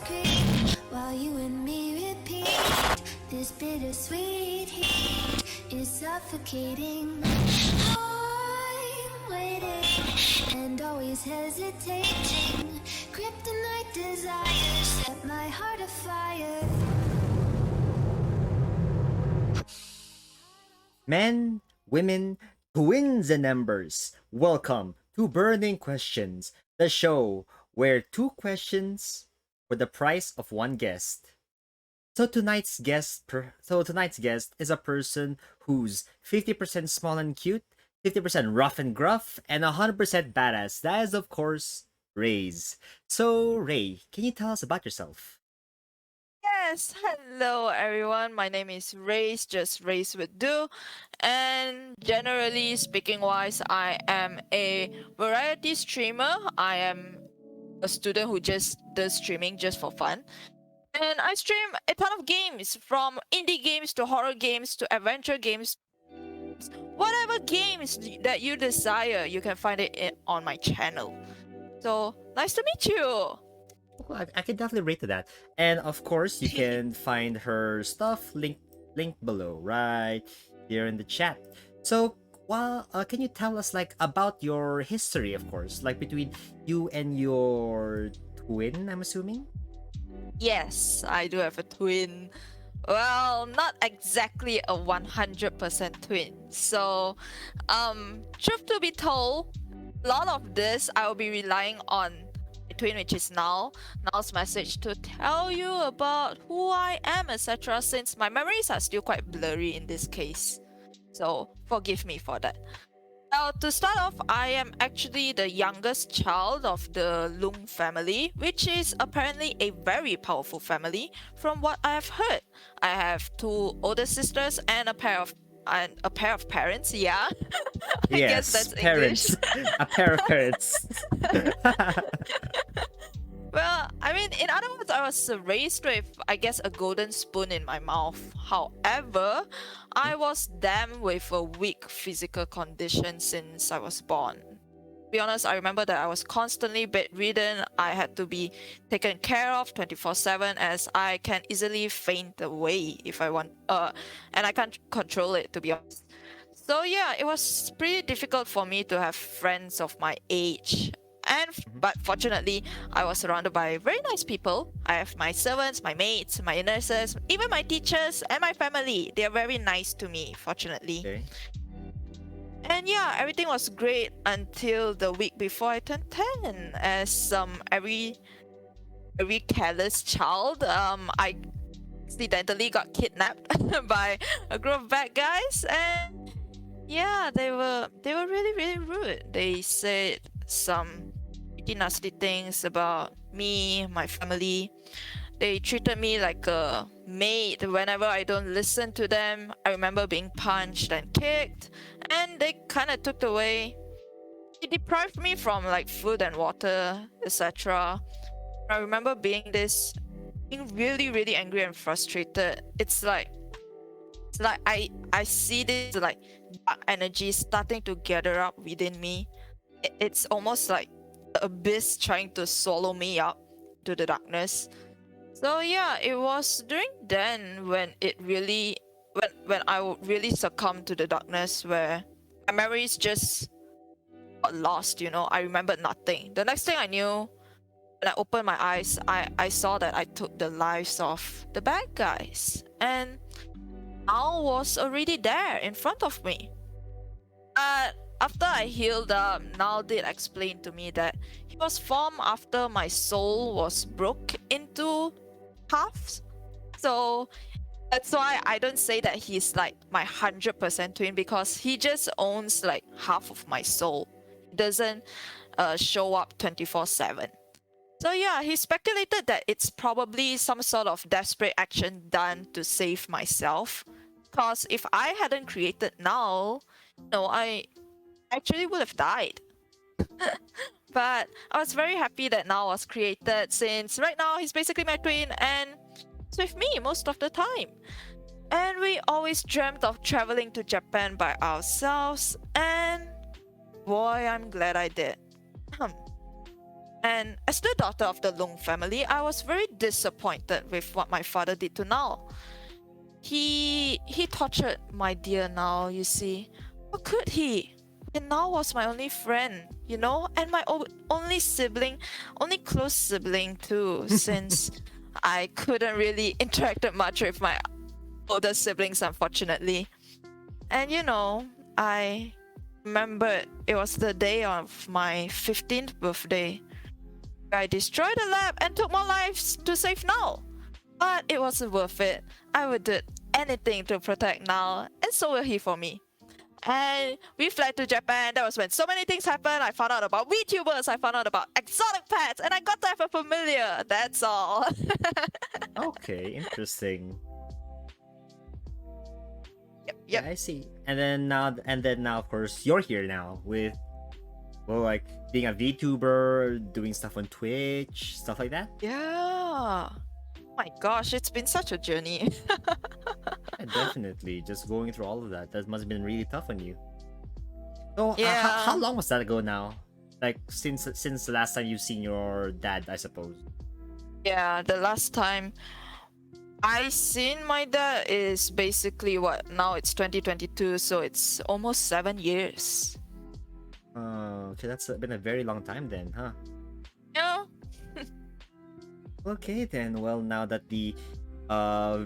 creep while you and me repeat. This bittersweet heat is suffocating. I'm waiting and always hesitating. Kryptonite desires set my heart afire. Men, women, twins and embers, welcome to Burning Questions, the show where two questions for the price of one guest. So tonight's guest is a person who's 50% small and cute, 50% rough and gruff, and 100% badass. That is of course Reiiz. So Ray, can you tell us about yourself? Yes, hello everyone. My name is Reiiz, just Reiiz would do. And generally speaking wise, I am a variety streamer. I am a student who just does streaming just for fun. And I stream a ton of games, from indie games to horror games to adventure games. Whatever games that you desire, you can find it on my channel. So nice to meet you. Well, I can definitely rate to that. And of course, you can find her stuff linked below, right here in the chat. So, can you tell us like about your history, of course, like between you and your twin? I'm assuming. Yes, I do have a twin. Well, not exactly a 100% twin. So, truth to be told, a lot of this I will be relying on my twin, which is Now's message to tell you about who I am, etc. Since my memories are still quite blurry in this case. So, forgive me for that. Now, to start off, I am actually the youngest child of the Lung family, which is apparently a very powerful family from what I have heard. I have two older sisters and a pair of parents. Yeah, I guess Yes, that's parents, English. a pair of parents. Well, I mean, in other words, I was raised with, I guess, a golden spoon in my mouth. However, I was damned with a weak physical condition since I was born. To be honest, I remember that I was constantly bedridden. I had to be taken care of 24/7, as I can easily faint away if I want, and I can't control it, to be honest. So yeah, it was pretty difficult for me to have friends of my age. But fortunately, I was surrounded by very nice people. I have my servants, my mates, my nurses, even my teachers and my family. They are very nice to me, fortunately. Okay. And yeah, everything was great until the week before I turned 10. As every careless child, I accidentally got kidnapped by a group of bad guys, and yeah, they were really rude. They said some pretty nasty things about me, my family. They treated me like a maid whenever I don't listen to them. I remember being punched and kicked, and they kind of took away. They deprived me from like food and water, etc. I remember being really angry and frustrated. It's like I see this like dark energy starting to gather up within me. It's almost like the abyss trying to swallow me up to the darkness. So yeah, it was during then when I would really succumb to the darkness, where my memories just got lost. I remembered nothing. The next thing I knew, when I opened my eyes, I saw that I took the lives of the bad guys, and Al was already there in front of me. But after I healed up, Nal did explain to me that he was formed after my soul was broke into halves. So that's why I don't say that he's like my 100% twin, because he just owns like half of my soul. He doesn't show up 24/7. So yeah, he speculated that it's probably some sort of desperate action done to save myself. Because if I hadn't created Null, I actually would have died. But I was very happy that Null was created, since right now he's basically my twin and he's with me most of the time. And we always dreamt of traveling to Japan by ourselves, and boy, I'm glad I did. And as the daughter of the Lung family, I was very disappointed with what my father did to Nal. He tortured my dear Nal, you see. How could he? And Nal was my only friend, you know, and my only sibling, only close sibling too, since I couldn't really interact much with my older siblings, unfortunately. And you know, I remembered it was the day of my 15th birthday. I destroyed the lab and took more lives to save Null. But it wasn't worth it. I would do anything to protect Null, and so will he for me. And we fled to Japan. That was when so many things happened. I found out about VTubers, I found out about exotic pets, and I got to have a familiar. That's all. Okay, interesting. Yep. Yeah, I see. And then now, of course, you're here now with, well, like being a VTuber, doing stuff on Twitch, stuff like that. Yeah. My gosh, it's been such a journey. Yeah, definitely. Just going through all of that. That must have been really tough on you. So, Yeah. how long was that ago now? Like since the last time you've seen your dad, I suppose. Yeah, the last time I seen my dad is basically what, now it's 2022, so it's almost 7 years. Okay, that's been a very long time then, huh? Yeah. Okay then. Well, now that the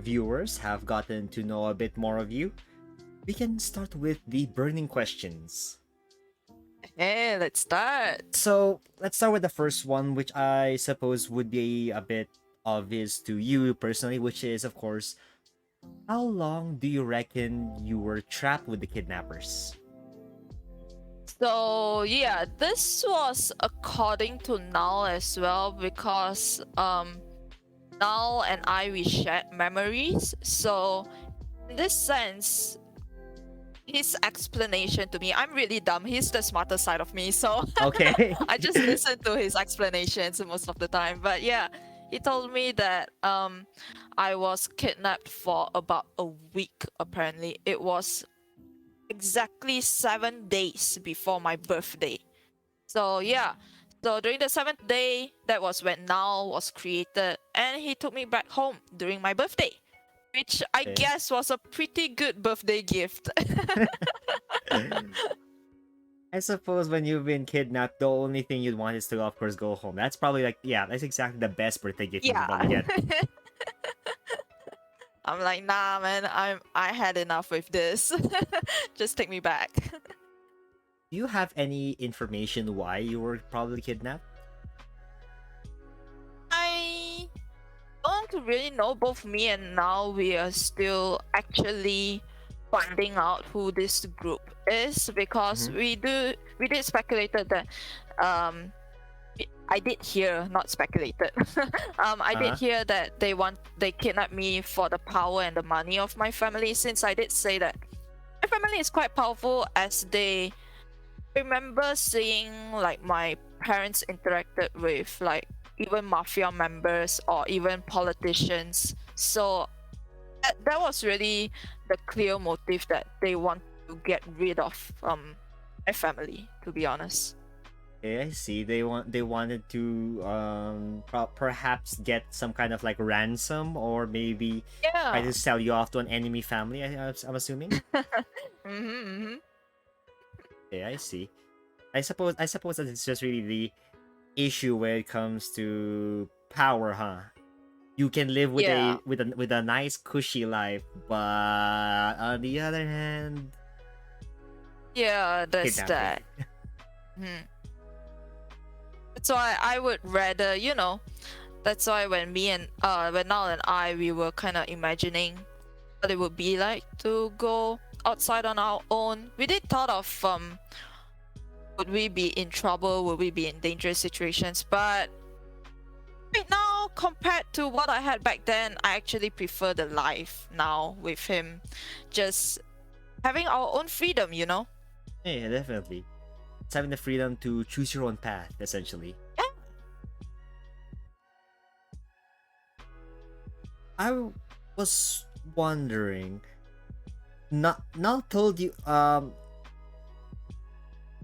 viewers have gotten to know a bit more of you, we can start with the burning questions. Hey, let's start. So let's start with the first one, which I suppose would be a bit obvious to you personally, which is, of course, how long do you reckon you were trapped with the kidnappers? So yeah, this was according to Nal as well, because Nal and I, we shared memories. So in this sense, his explanation to me, I'm really dumb. He's the smarter side of me, so Okay. I just listen to his explanations most of the time. But yeah, he told me that I was kidnapped for about a week. Apparently, it was exactly 7 days before my birthday. So yeah, so during the 7th day, that was when Now was created, and he took me back home during my birthday, which I Okay. guess was a pretty good birthday gift. I suppose when you've been kidnapped, the only thing you'd want is to, of course, go home. That's probably like, yeah, that's exactly the best birthday gift you can probably Yeah. get. I'm like, nah, man, I had enough with this. Just take me back. Do you have any information why you were probably kidnapped? I don't really know. Both me and Now, we are still actually finding out who this group is, because we did speculated that I did hear, not speculated. I did hear that they kidnapped me for the power and the money of my family, since I did say that my family is quite powerful, as they remember seeing like my parents interacted with like even mafia members or even politicians. So that was really the clear motive, that they want to get rid of my family, to be honest. Okay, I see. They wanted to perhaps get some kind of like ransom, or maybe try Yeah. to sell you off to an enemy family. I'm assuming. Okay, I see. I suppose that it's just really the issue when it comes to power, huh? You can live with Yeah. with a nice cushy life, but on the other hand, Yeah, that's that. kidnapping. That's why I would rather, that's why when Nal and I, we were kind of imagining what it would be like to go outside on our own. We did thought of would we be in trouble, would we be in dangerous situations, but right now, compared to what I had back then, I actually prefer the life now with him, just having our own freedom, Yeah, definitely. It's having the freedom to choose your own path, essentially. Yeah. I was wondering. Not told you. I'm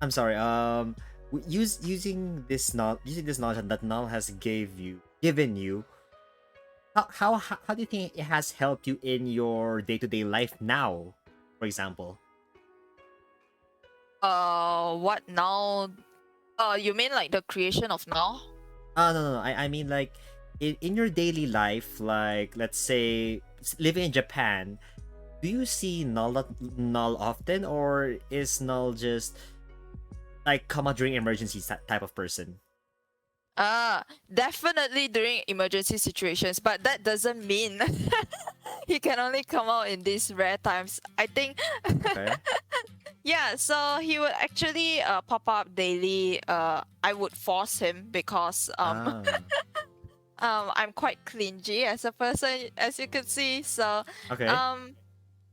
sorry. using this knowledge that Null has given you, how do you think it has helped you in your day-to-day life now, for example? What now? You mean like the creation of now? No, I mean like in your daily life, like let's say living in Japan, do you see Null often, or is Null just like come out during emergencies type of person? Definitely during emergency situations, but that doesn't mean he can only come out in these rare times. I think, Okay. yeah, so he would actually pop up daily. I would force him because Ah. I'm quite clingy as a person, as you could see. So Okay.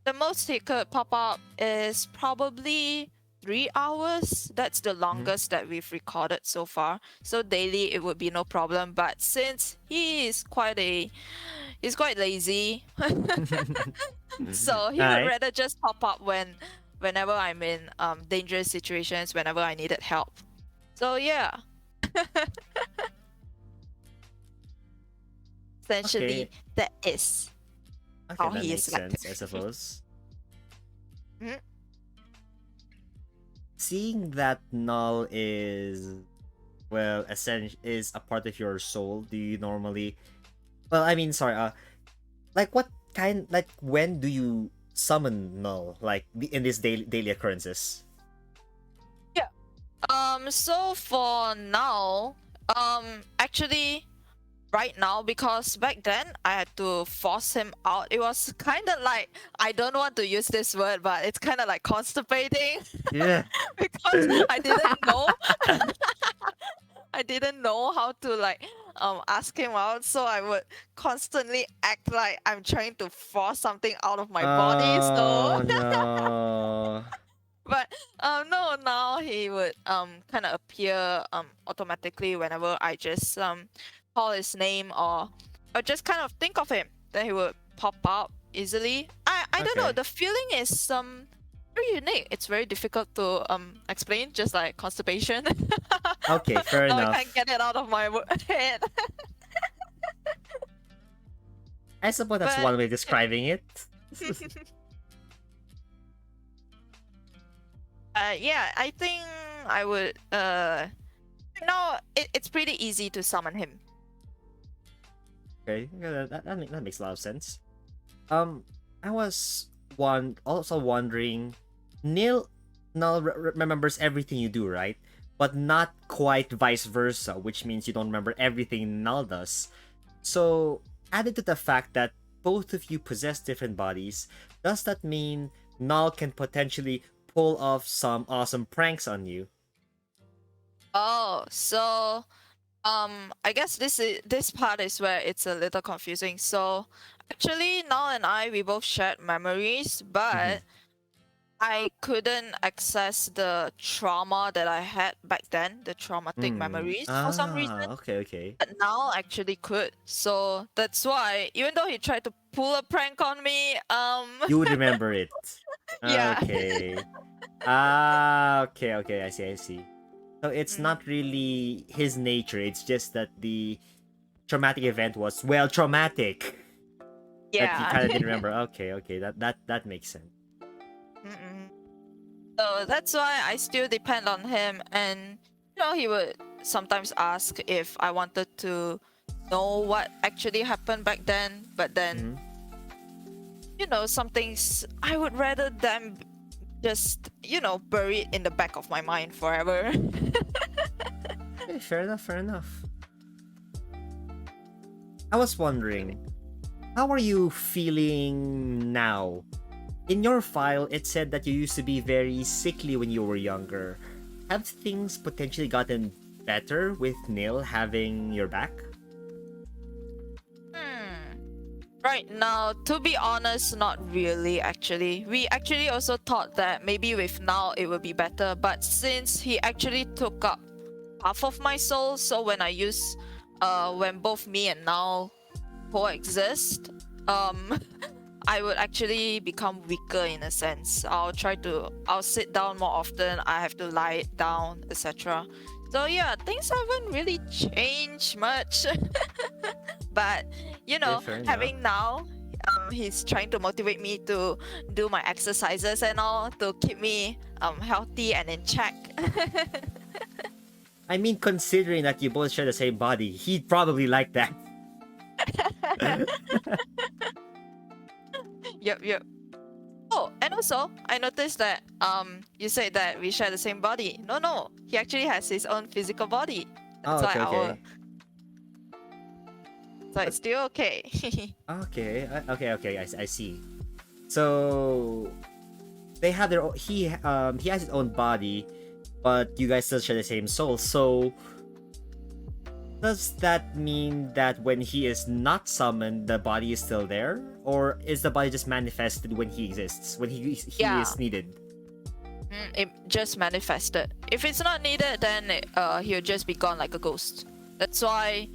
the most he could pop up is probably 3 hours. That's the longest that we've recorded so far. So daily it would be no problem. But since he's quite lazy, so he would Alright. rather just pop up whenever I'm in dangerous situations, whenever I needed help. So yeah. Essentially, Okay. that is Okay, how that he makes is like. sense, I suppose. Mhm. Seeing that Null is, well, is a part of your soul, do you normally, well, I mean, sorry, like what kind, like when do you summon Null, like in these daily occurrences? So for now, actually, right now, because back then I had to force him out. It was kind of like, I don't want to use this word, but it's kind of like constipating Yeah. because I didn't know. I didn't know how to like ask him out, so I would constantly act like I'm trying to force something out of my body. So Oh no. but no, now he would kind of appear automatically whenever I just call his name, or just kind of think of him. Then he would pop up easily. I don't know. Okay. The feeling is very unique. It's very difficult to explain. Just like constipation. Okay, fair Now I enough. can't get it out of my head. I suppose that's But one way of describing it. yeah, I think I would no, it's pretty easy to summon him. Okay, yeah, that makes a lot of sense. I was also wondering, Null remembers everything you do, right? But not quite vice versa, which means you don't remember everything Null does. So, added to the fact that both of you possess different bodies, does that mean Null can potentially pull off some awesome pranks on you? Oh, so I guess this part is where it's a little confusing. So actually Nal and we both shared memories, but I couldn't access the trauma that I had back then, the traumatic memories for some reason. Okay. But now actually could. So that's why even though he tried to pull a prank on me, You would remember it. yeah. Okay. Okay, I see. So it's not really his nature, it's just that the traumatic event was, well, traumatic. That he Yeah. kind of didn't remember. Okay, that makes sense. So that's why I still depend on him, and he would sometimes ask if I wanted to know what actually happened back then, but then some things I would rather them just buried in the back of my mind forever. Okay, fair enough. I was wondering, how are you feeling now? In your file, it said that you used to be very sickly when you were younger. Have things potentially gotten better with Neil having your back? Right now, to be honest, not really actually. We actually also thought that maybe with now it would be better, but since he actually took up half of my soul, so when I use when both me and now coexist, I would actually become weaker in a sense. I'll sit down more often. I have to lie down, etc. So yeah, things haven't really changed much. But Yeah, fair enough. having now, he's trying to motivate me to do my exercises and all to keep me healthy and in check. I mean, considering that you both share the same body, he'd probably like that. Yep. Oh, and also I noticed that you said that we share the same body. No, he actually has his own physical body. That's Oh, why okay. so it's still okay. Okay. I see. So they have their he has his own body, but you guys still share the same soul. So does that mean that when he is not summoned, the body is still there, or is the body just manifested when he exists, when he Yeah. is needed? It just manifested. If it's not needed, then he'll just be gone like a ghost. That's why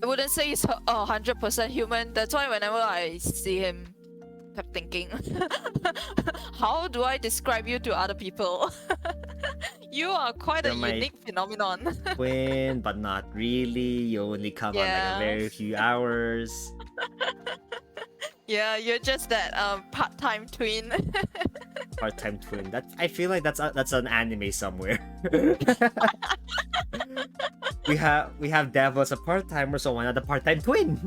I wouldn't say he's 100% human. That's why whenever I see him, I kept thinking, how do I describe you to other people? You are quite a You're my unique phenomenon. twin, but not really. You only come on like a Yeah. very few hours. Yeah, you're just that part-time twin. Part-time twin. I feel like that's an anime somewhere. we have Devil as a part-timer, so why not a part-time twin?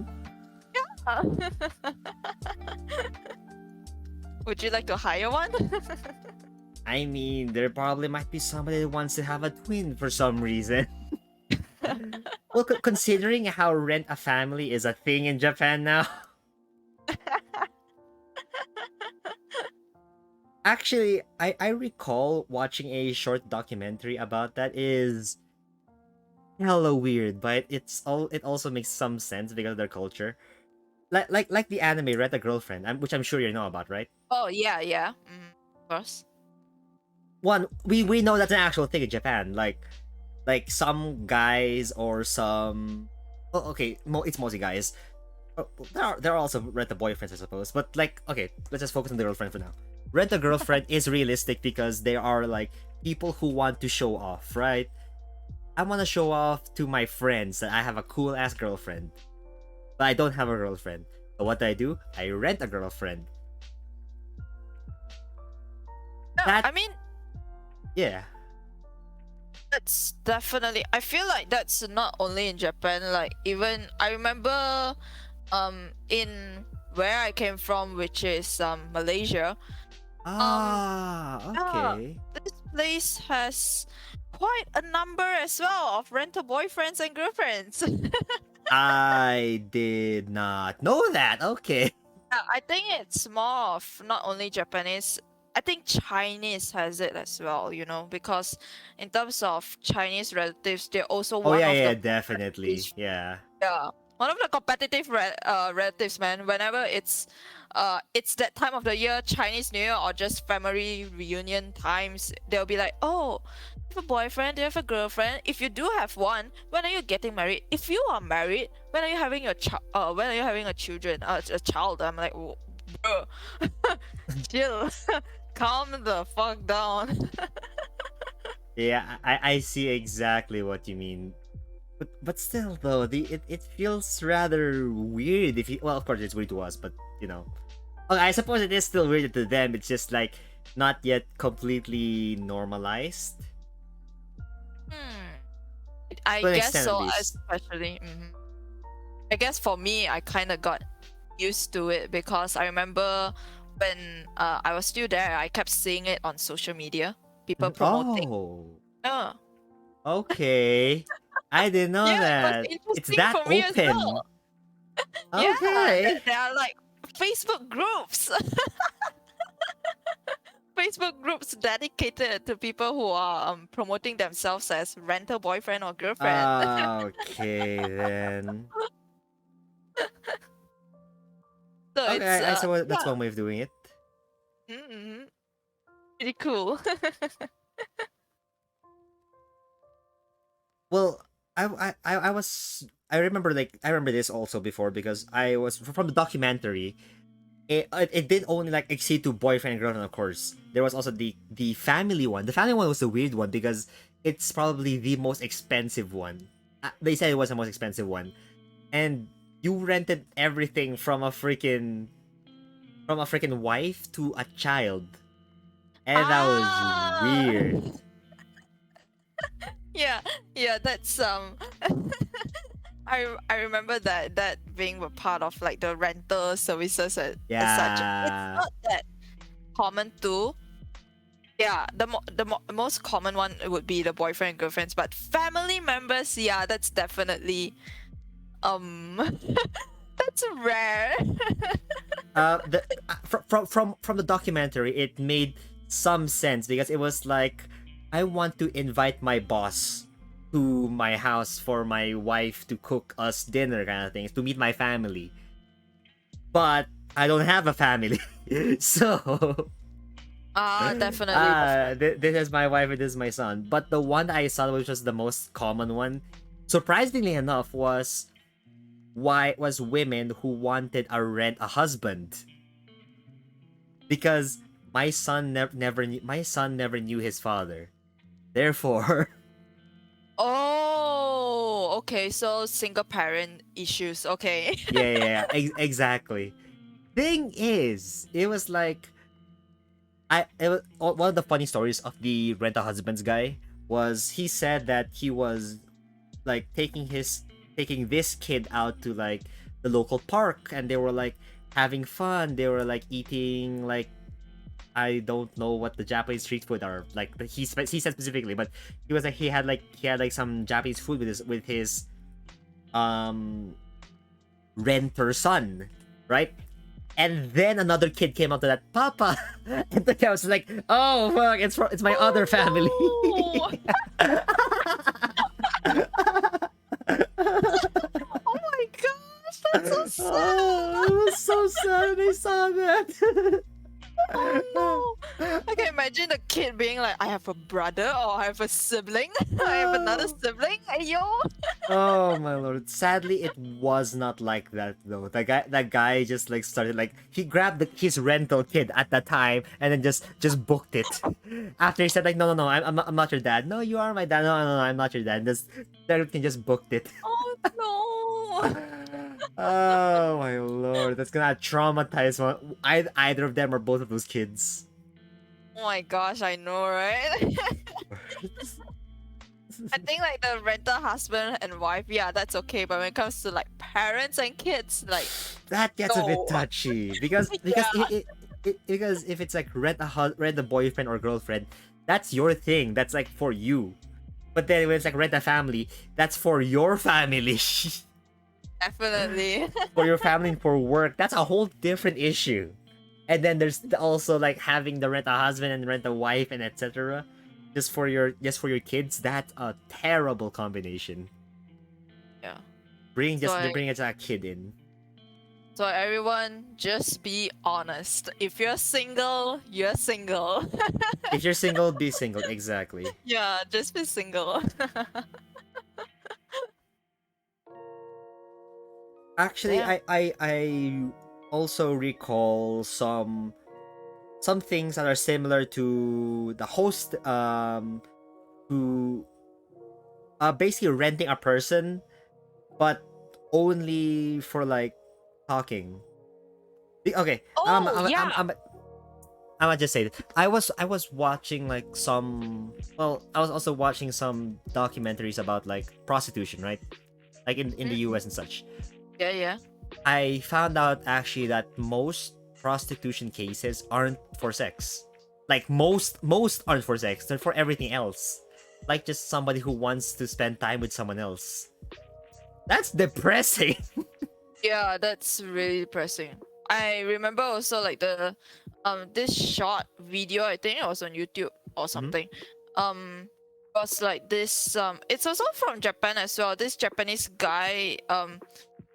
Would you like to hire one? I mean, there probably might be somebody that wants to have a twin for some reason. Well, considering how Rent a Family is a thing in Japan now. Actually, I recall watching a short documentary about that. Is hella weird, but it also makes some sense because of their culture. Like the anime Rent a Girlfriend, which I'm sure you know about, right? Oh yeah. Of course. One, we know that's an actual thing in Japan. Like some guys or some. Oh, okay, it's mostly guys. Oh, there are also rent a boyfriends, I suppose. But like, okay, let's just focus on the girlfriend for now. Rent a girlfriend is realistic because they are like people who want to show off, right? I want to show off to my friends that I have a cool ass girlfriend, but I don't have a girlfriend. So what do? I rent a girlfriend. Yeah, I mean, yeah. that's definitely. I feel like that's not only in Japan. Like even I remember, in where I came from, which is Malaysia. Okay. This place has quite a number as well of rental boyfriends and girlfriends. I did not know that. Okay. I think it's more of not only Japanese. I think Chinese has it as well, because in terms of Chinese relatives, they're also Oh one yeah, of yeah, the definitely. Yeah. one of the competitive relatives, man. Whenever it's that time of the year, Chinese New Year or just family reunion times, they'll be like, "Oh, you have a boyfriend? Do you have a girlfriend? If you do have one, when are you getting married? If you are married, when are you having your when are you having a child?" I'm like, "Whoa, bro, chill, calm the fuck down." Yeah, I see exactly what you mean. But still though, it feels rather weird if you, well, of course it's weird to us, but okay, I suppose it is still weird to them. It's just like not yet completely normalized. I To an guess extent, at so, least. especially. I guess for me, I kind of got used to it because I remember when I was still there, I kept seeing it on social media. People promoting. Oh, Yeah, okay. I didn't know yeah, it was that. It's interesting that for me as open. well. Yeah, Okay. there are like Facebook groups. Facebook groups dedicated to people who are promoting themselves as rental boyfriend or girlfriend. Okay then. So Okay, it's I suppose that's yeah, one way of doing it. mm pretty cool. Well, I remember this also before because I was from the documentary. it did only like exceed to boyfriend and girlfriend, of course. There was also the family one. The family one was the weird one because it's probably the most expensive one. They said it was the most expensive one, and you rented everything from a freaking wife to a child, and that was weird. Yeah, yeah, that's I remember that being a part of like the rental services as such. It's Yeah. not that common too. Yeah, most common one would be the boyfriend and girlfriends, but family members, yeah, that's definitely that's rare. From the documentary, it made some sense because it was like, I want to invite my boss to my house for my wife to cook us dinner, kind of things, to meet my family, but I don't have a family. So Definitely. this is my wife and this is my son. But the one I saw, which was the most common one, surprisingly enough, was women who wanted a husband, because my son never knew his father, therefore. Oh, okay, so single parent issues. Okay. Exactly. Thing is, it was like, it was one of the funny stories of the rent a husbands guy was, he said that he was like taking this kid out to like the local park, and they were like having fun. They were like eating like, I don't know what the Japanese street food are like. He said specifically, but he was like, he had like some Japanese food with his renter son, right? And then another kid came up to that, Papa, and the guy was like, "Oh fuck, it's my other family." Oh, oh my gosh, that's so sad. Oh, it was so sad when I saw that. Oh no! I can imagine the kid being like, I have a brother or I have a sibling. I have another sibling. Ayo! Oh my lord! Sadly, it was not like that though. That guy just like started like, he grabbed his rental kid at that time and then just booked it. After he said like, no, I'm not your dad. No, you are my dad. No, I'm not your dad. Just everything just booked it. Oh no! Oh my lord, that's gonna traumatize either of them or both of those kids. Oh my gosh, I know, right? I think like the rental husband and wife, yeah, that's okay. But when it comes to like parents and kids, like That gets a bit no. touchy because because if it's like rent a boyfriend or girlfriend, that's your thing. That's like for you. But then when it's like rent a family, that's for your family. Definitely. For your family and for work, that's a whole different issue. And then there's also like having the rent a husband and rent a wife and etc. Just for your kids. That's a terrible combination. Yeah. Bring So a kid in. So everyone, just be honest. If you're single, you're single. If you're single, be single. Exactly. Yeah, just be single. Actually, Yeah. I also recall some things that are similar to the host, who basically renting a person, but only for like talking. Okay, Oh, yeah. I'm gonna just say that I was watching like some, well, I was also watching some documentaries about like prostitution, right? Like in the US and such. Yeah, yeah. I found out actually that most prostitution cases aren't for sex. Like most aren't for sex. They're for everything else. Like just somebody who wants to spend time with someone else. That's depressing. Yeah, that's really depressing. I remember also like the this short video, I think it was on YouTube or something. Was like this it's also from Japan as well. This Japanese guy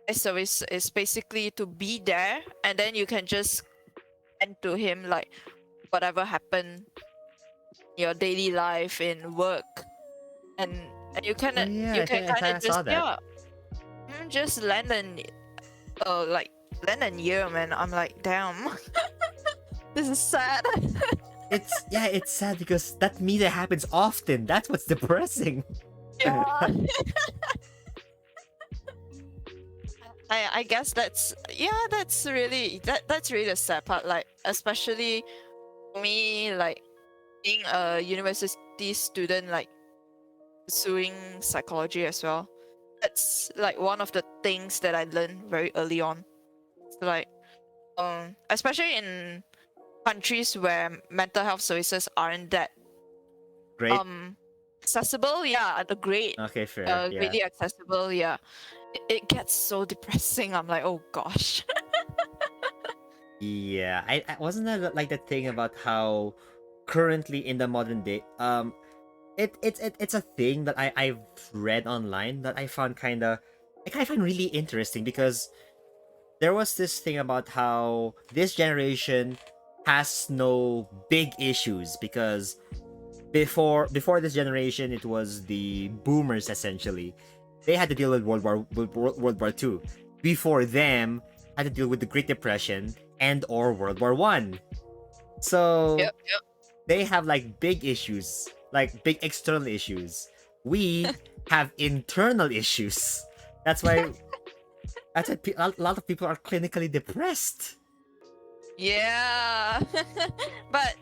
his service is basically to be there, and then you can just send to him like whatever happened in your daily life in work, and you can Oh, yeah, you I can think I kind of saw just that. just lend an like less than a year, man. I'm like, damn, this is sad. It's sad because that means it happens often. That's what's depressing. Yeah. I guess that's really that's really the sad part. Like especially me, like being a university student, like pursuing psychology as well. That's like one of the things that I learned very early on. So, like especially in countries where mental health services aren't that Great. accessible, yeah, the great Okay, fair. Yeah. really accessible, yeah. It gets so depressing. I'm like, oh gosh. Yeah. I wasn't that like the thing about how currently in the modern day, it's a thing that I've read online that I found I find really interesting because there was this thing about how this generation has no big issues because before this generation it was the boomers essentially. They had to deal with World War II. Before them had to deal with the Great Depression and or World War One. So Yep. they have like big issues, like big external issues. We have internal issues. That's why a lot of people are clinically depressed. Yeah. But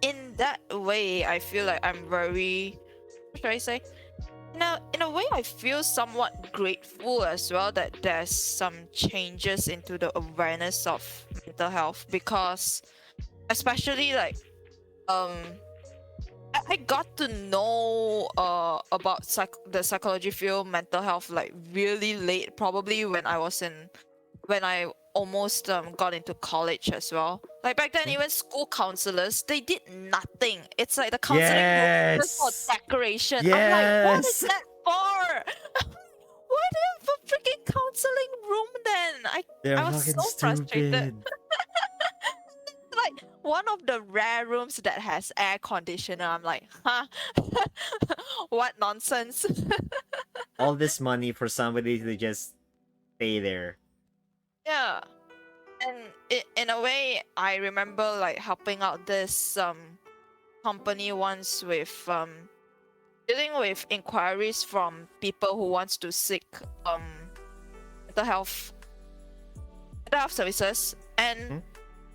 in that way, I feel like I'm very, what should I say? Now, in a way, I feel somewhat grateful as well that there's some changes into the awareness of mental health because, especially like, I got to know about the psychology field, mental health, like really late, probably when I almost got into college as well. Like back then, even school counselors, they did nothing. It's like the counseling room was for Yes. decoration. I'm like, what is Yes. that for? Why do you have a freaking counseling room then? They're I was fucking so frustrated. stupid. Like one of the rare rooms that has air conditioner. I'm like, huh? What nonsense? All this money for somebody to just stay there. Yeah. And in a way, I remember like helping out this company once with dealing with inquiries from people who wants to seek mental health services, and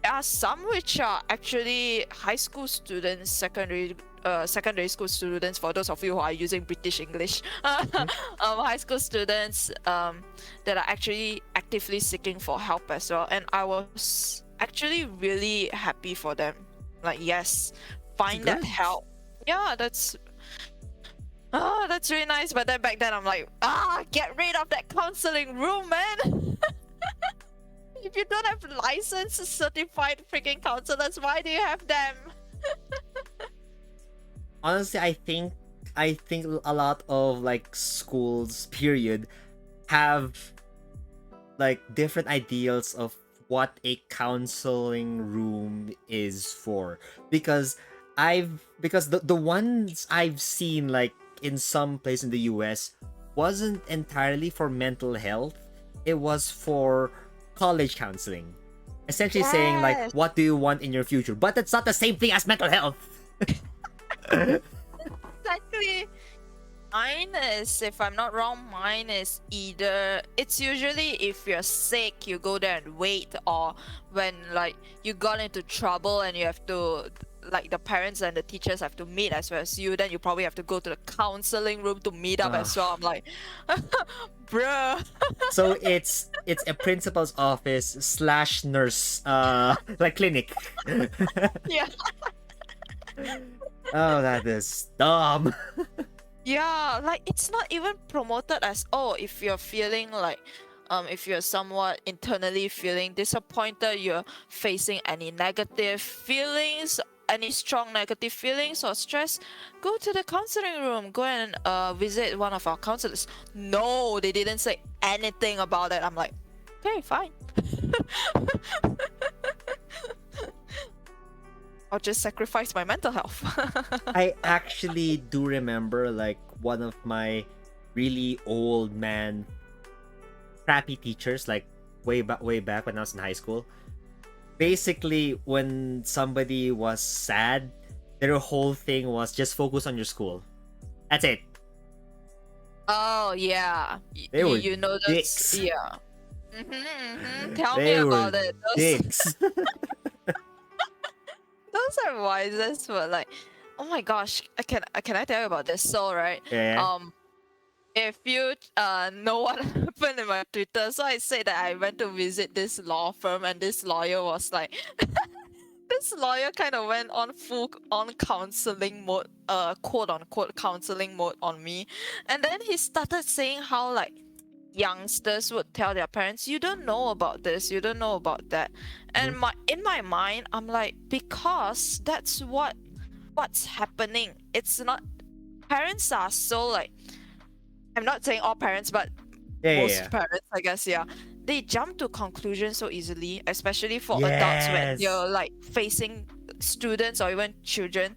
there are some which are actually high school students, secondary school students, for those of you who are using British English. High school students that are actually actively seeking for help as well, and I was actually really happy for them. Like, yes, find that Good. help. Yeah, that's really nice. But then back then I'm like, get rid of that counseling room, man. If you don't have licensed certified freaking counselors, why do you have them? Honestly, I think a lot of like schools period have like different ideals of what a counseling room is for because the ones I've seen like in some place in the US wasn't entirely for mental health. It was for college counseling. Essentially saying like, Yes. what do you want in your future? But that's not the same thing as mental health. Exactly. Mine is, if I'm not wrong, mine is either, it's usually if you're sick, you go there and wait, or when like you got into trouble and you have to, like the parents and the teachers have to meet as well as you, then you probably have to go to the counseling room to meet up as well. I'm like, bruh. So it's a principal's office / nurse like clinic. Yeah. Oh, that is dumb. Yeah, like it's not even promoted as, oh, if you're feeling like if you're somewhat internally feeling disappointed, you're facing any negative feelings, any strong negative feelings or stress, go to the counseling room, go and visit one of our counselors. No, they didn't say anything about it. I'm like, okay, fine. I'll just sacrifice my mental health. I actually do remember like one of my really old man crappy teachers, like way back when I was in high school. Basically, when somebody was sad, their whole thing was just focus on your school. That's it. Oh yeah, They were you know that's dicks. yeah. Tell me They were about it. dicks. Those are wisest, but like, oh my gosh, can I tell you about this? So right, Yeah. if you know what happened in my Twitter, so I said that I went to visit this law firm, and this lawyer was like, this lawyer kind of went on full on counseling mode, quote unquote counseling mode on me, and then he started saying how like youngsters would tell their parents, you don't know about this, you don't know about that, and in my mind, I'm like, because that's what's happening. It's not, parents are so like, I'm not saying all parents, but most parents, I guess, yeah. They jump to conclusions so easily, especially for adults when you're like facing students or even children.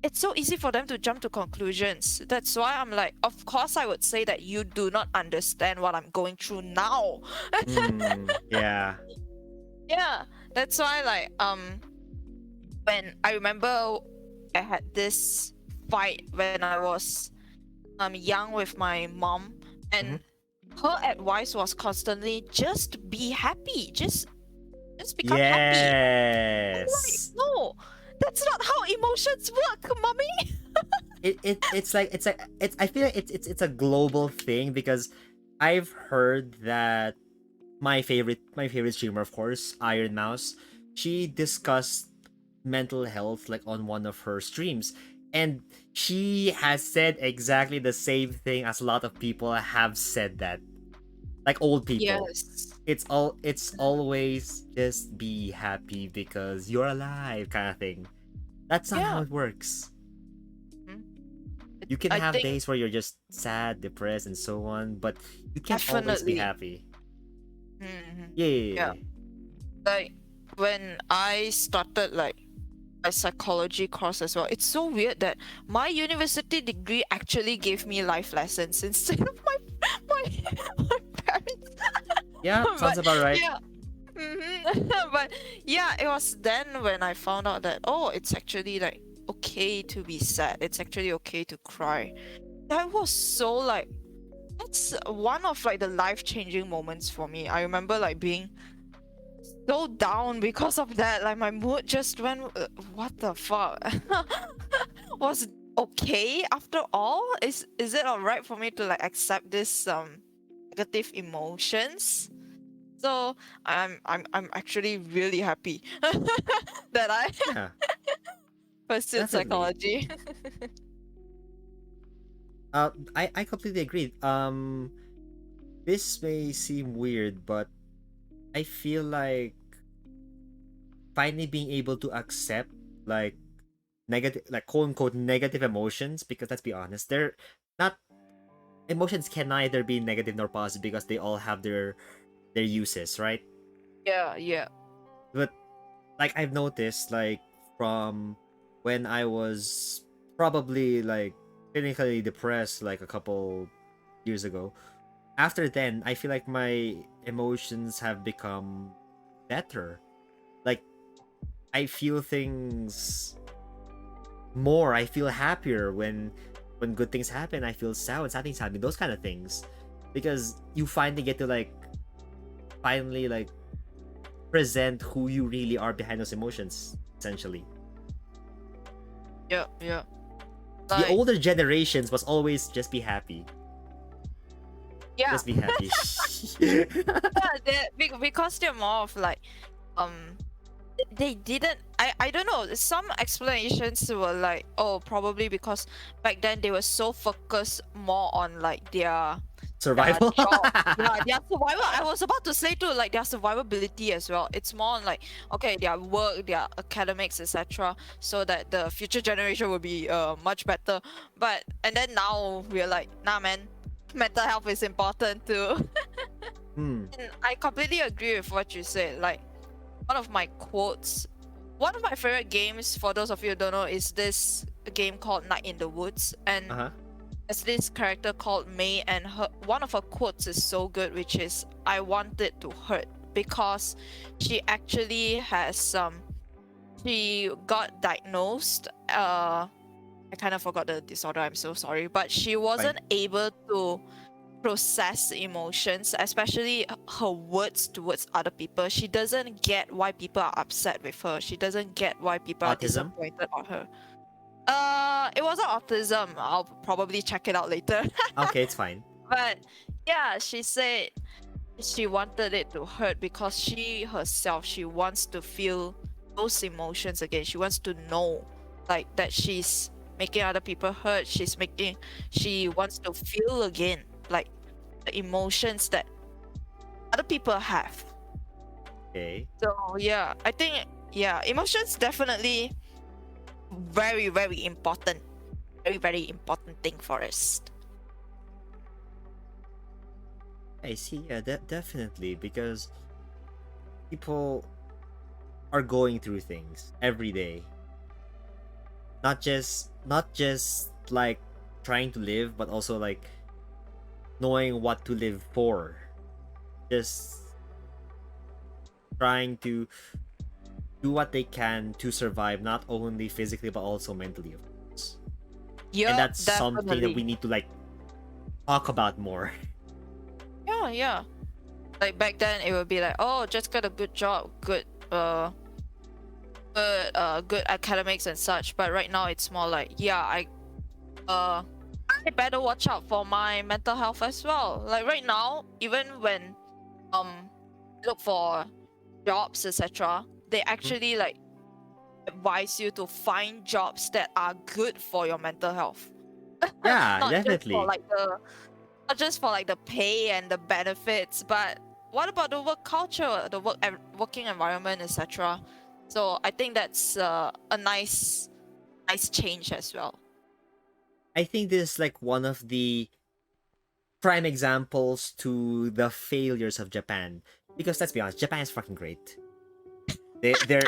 It's so easy for them to jump to conclusions. That's why I'm like, of course I would say that you do not understand what I'm going through now. Yeah. Yeah, that's why like when I remember I had this fight when I was young with my mom, and her advice was constantly just be happy, just become happy. Yes. Like, no, that's not how emotions work, mommy. It's like I feel like it's a global thing, because I've heard that my favorite streamer, of course, Iron Mouse, she discussed mental health like on one of her streams, and she has said exactly the same thing as a lot of people have said, that like old people. Yes. It's always just be happy because you're alive, kind of thing. That's not how it works. You can have days where you're just sad, depressed, and so on, but you can't always be happy. Yeah. Like when I started like a psychology course as well, it's so weird that my university degree actually gave me life lessons instead of my parents. Yeah, sounds about right. Yeah. But yeah, it was then when I found out that, oh, it's actually like okay to be sad. It's actually okay to cry. That was so like, that's one of like the life-changing moments for me. I remember like being so down because of that. Like my mood just went, what the fuck? Was okay after all? Is it alright for me to like accept this negative emotions? So I'm actually really happy that I pursued psychology. I completely agree. This may seem weird, but I feel like finally being able to accept like negative, like quote unquote negative emotions, because let's be honest, they're not, emotions can neither be negative nor positive, because they all have their uses, right? Yeah. But like I've noticed, like from when I was probably like clinically depressed like a couple years ago, after then I feel like my emotions have become better. Like I feel things more. I feel happier when good things happen. I feel sad when sad things happen. Those kind of things, because you finally get to like present who you really are behind those emotions, essentially. Yeah. The older generations was always just be happy. Yeah. Just be happy. Because they're more of like they didn't, I don't know, some explanations were like, oh, probably because back then they were so focused more on like their survival. Their survival. I was about to say too, like their survivability as well. It's more on like, okay, their work, their academics, etc., so that the future generation will be much better. But and then now we're like, nah man, mental health is important too. And I completely agree with what you said. Like one of my favorite games, for those of you who don't know, is this game called Night in the Woods, and there's this character called May, and one of her quotes is so good, which is, I want it to hurt, because she actually has she got diagnosed. I kind of forgot the disorder. I'm so sorry, but she wasn't able to process emotions, especially her words towards other people. She doesn't get why people are upset with her. She doesn't get why people are Autism? disappointed on her. It wasn't autism. I'll probably check it out later. Okay, it's fine. But yeah, she said she wanted it to hurt because she herself, she wants to feel those emotions again. She wants to know like that she's making other people hurt. She wants to feel again like the emotions that other people have. Okay. So yeah, I think emotions definitely very, very important. Very, very important thing for us. I see. Yeah, definitely, because people are going through things every day. Not just like trying to live, but also like knowing what to live for. Just trying to do what they can to survive, not only physically but also mentally, of course. Yeah, And that's something that definitely. we need to like talk about more. Yeah. Like back then, it would be like, oh, just got a good job, good academics and such. But right now, it's more like, I better watch out for my mental health as well. Like right now, even when look for jobs, etc., they actually like advise you to find jobs that are good for your mental health. Yeah, Not definitely. not just for like the pay and the benefits, but what about the work culture, the working environment, etc. So I think that's a nice change as well. I think this is like one of the prime examples to the failures of Japan. Because let's be honest, Japan is fucking great. They're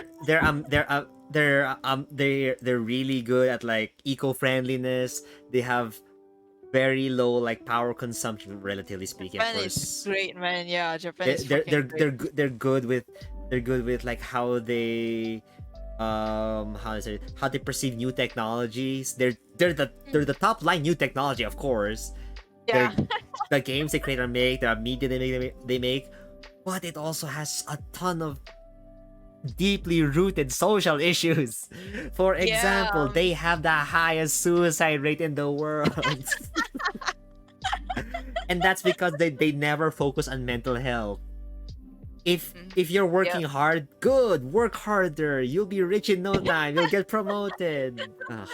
really good at like eco-friendliness. They have very low like power consumption, relatively speaking. Japan Of is course, great, man. Yeah, Japan is they're fucking great. they're good with like how they how they perceive new technologies. They're the top line new technology, of course. Yeah. The games they create or make, the media they make, but it also has a ton of deeply rooted social issues. For example, Yeah. they have the highest suicide rate in the world. And that's because they never focus on mental health. If you're working hard, good, work harder. You'll be rich in no time. You'll get promoted. Ugh.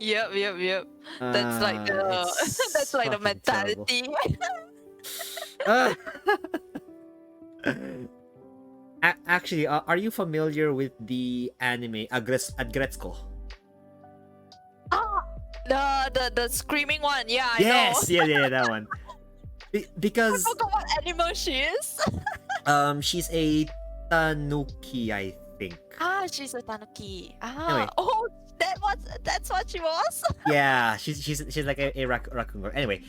Yep. That's like the It's that's like the fucking terrible. mentality. Actually, are you familiar with the anime Agretsuko? The screaming one. Yeah, I Yes, know. yeah, that one. I Because forgot what animal she is. she's a tanuki, I think. She's a tanuki. Anyway. Oh, that's what she was. Yeah, she's like a raccoon girl. Anyway,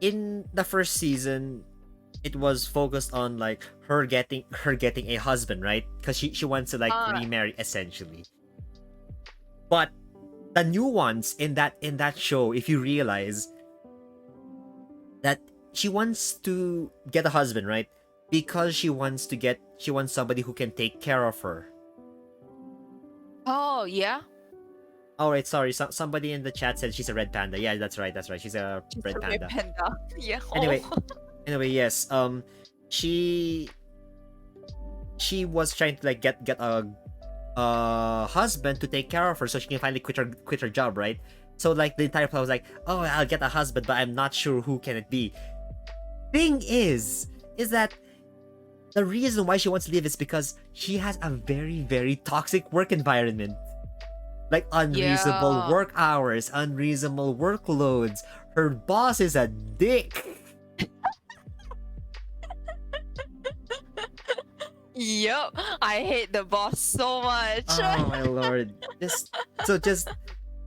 in the first season, it was focused on like her getting a husband, right? Because she wants to like remarry essentially. But the nuance in that show, if you realize that she wants to get a husband, right? Because she wants somebody who can take care of her. Oh yeah. Oh, right, sorry. Somebody in the chat said she's a red panda. Yeah, that's right. She's a red A panda. Yeah. Anyway, Oh. yes. She was trying to like get a husband to take care of her so she can finally quit her job, right? So like the entire plot was like, oh, I'll get a husband, but I'm not sure who can it be. Thing is that the reason why she wants to leave is because she has a very, very toxic work environment. Like unreasonable work hours, unreasonable workloads. Her boss is a dick. Yep, I hate the boss so much. Oh my lord. Just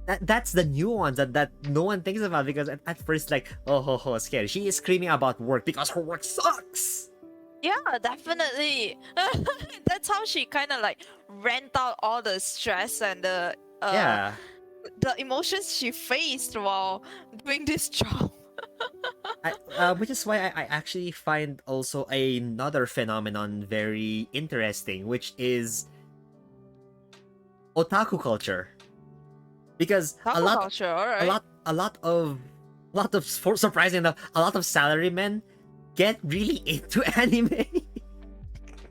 that's the nuance that no one thinks about, because at first like, oh scary. She is screaming about work because her work sucks. Yeah, definitely. That's how she kind of like rent out all the stress and Yeah. the emotions she faced while doing this job. Which is why I actually find also another phenomenon very interesting, which is otaku culture. Because Taco culture, all right. a lot of for surprising enough, a lot of salarymen get really into anime.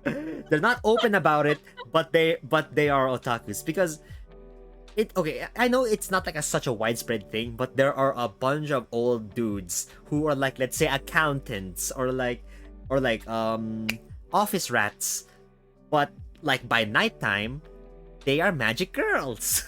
They're not open about it, but they are otakus because it okay. I know it's not like such a widespread thing, but there are a bunch of old dudes who are like, let's say, accountants or like office rats, but like by nighttime they are magic girls.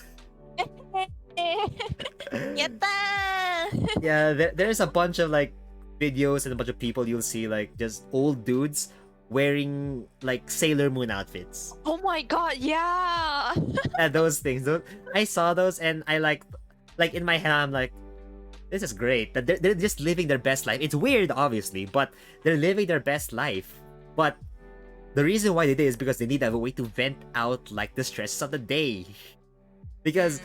Yatta! Yeah, there's a bunch of like videos and a bunch of people you'll see like just old dudes wearing like Sailor Moon outfits. Oh my god, yeah! And those things. I saw those and I like in my head I'm like, this is great. That they're just living their best life. It's weird, obviously, but they're living their best life. But the reason why they did is because they need a way to vent out like the stress of the day. Because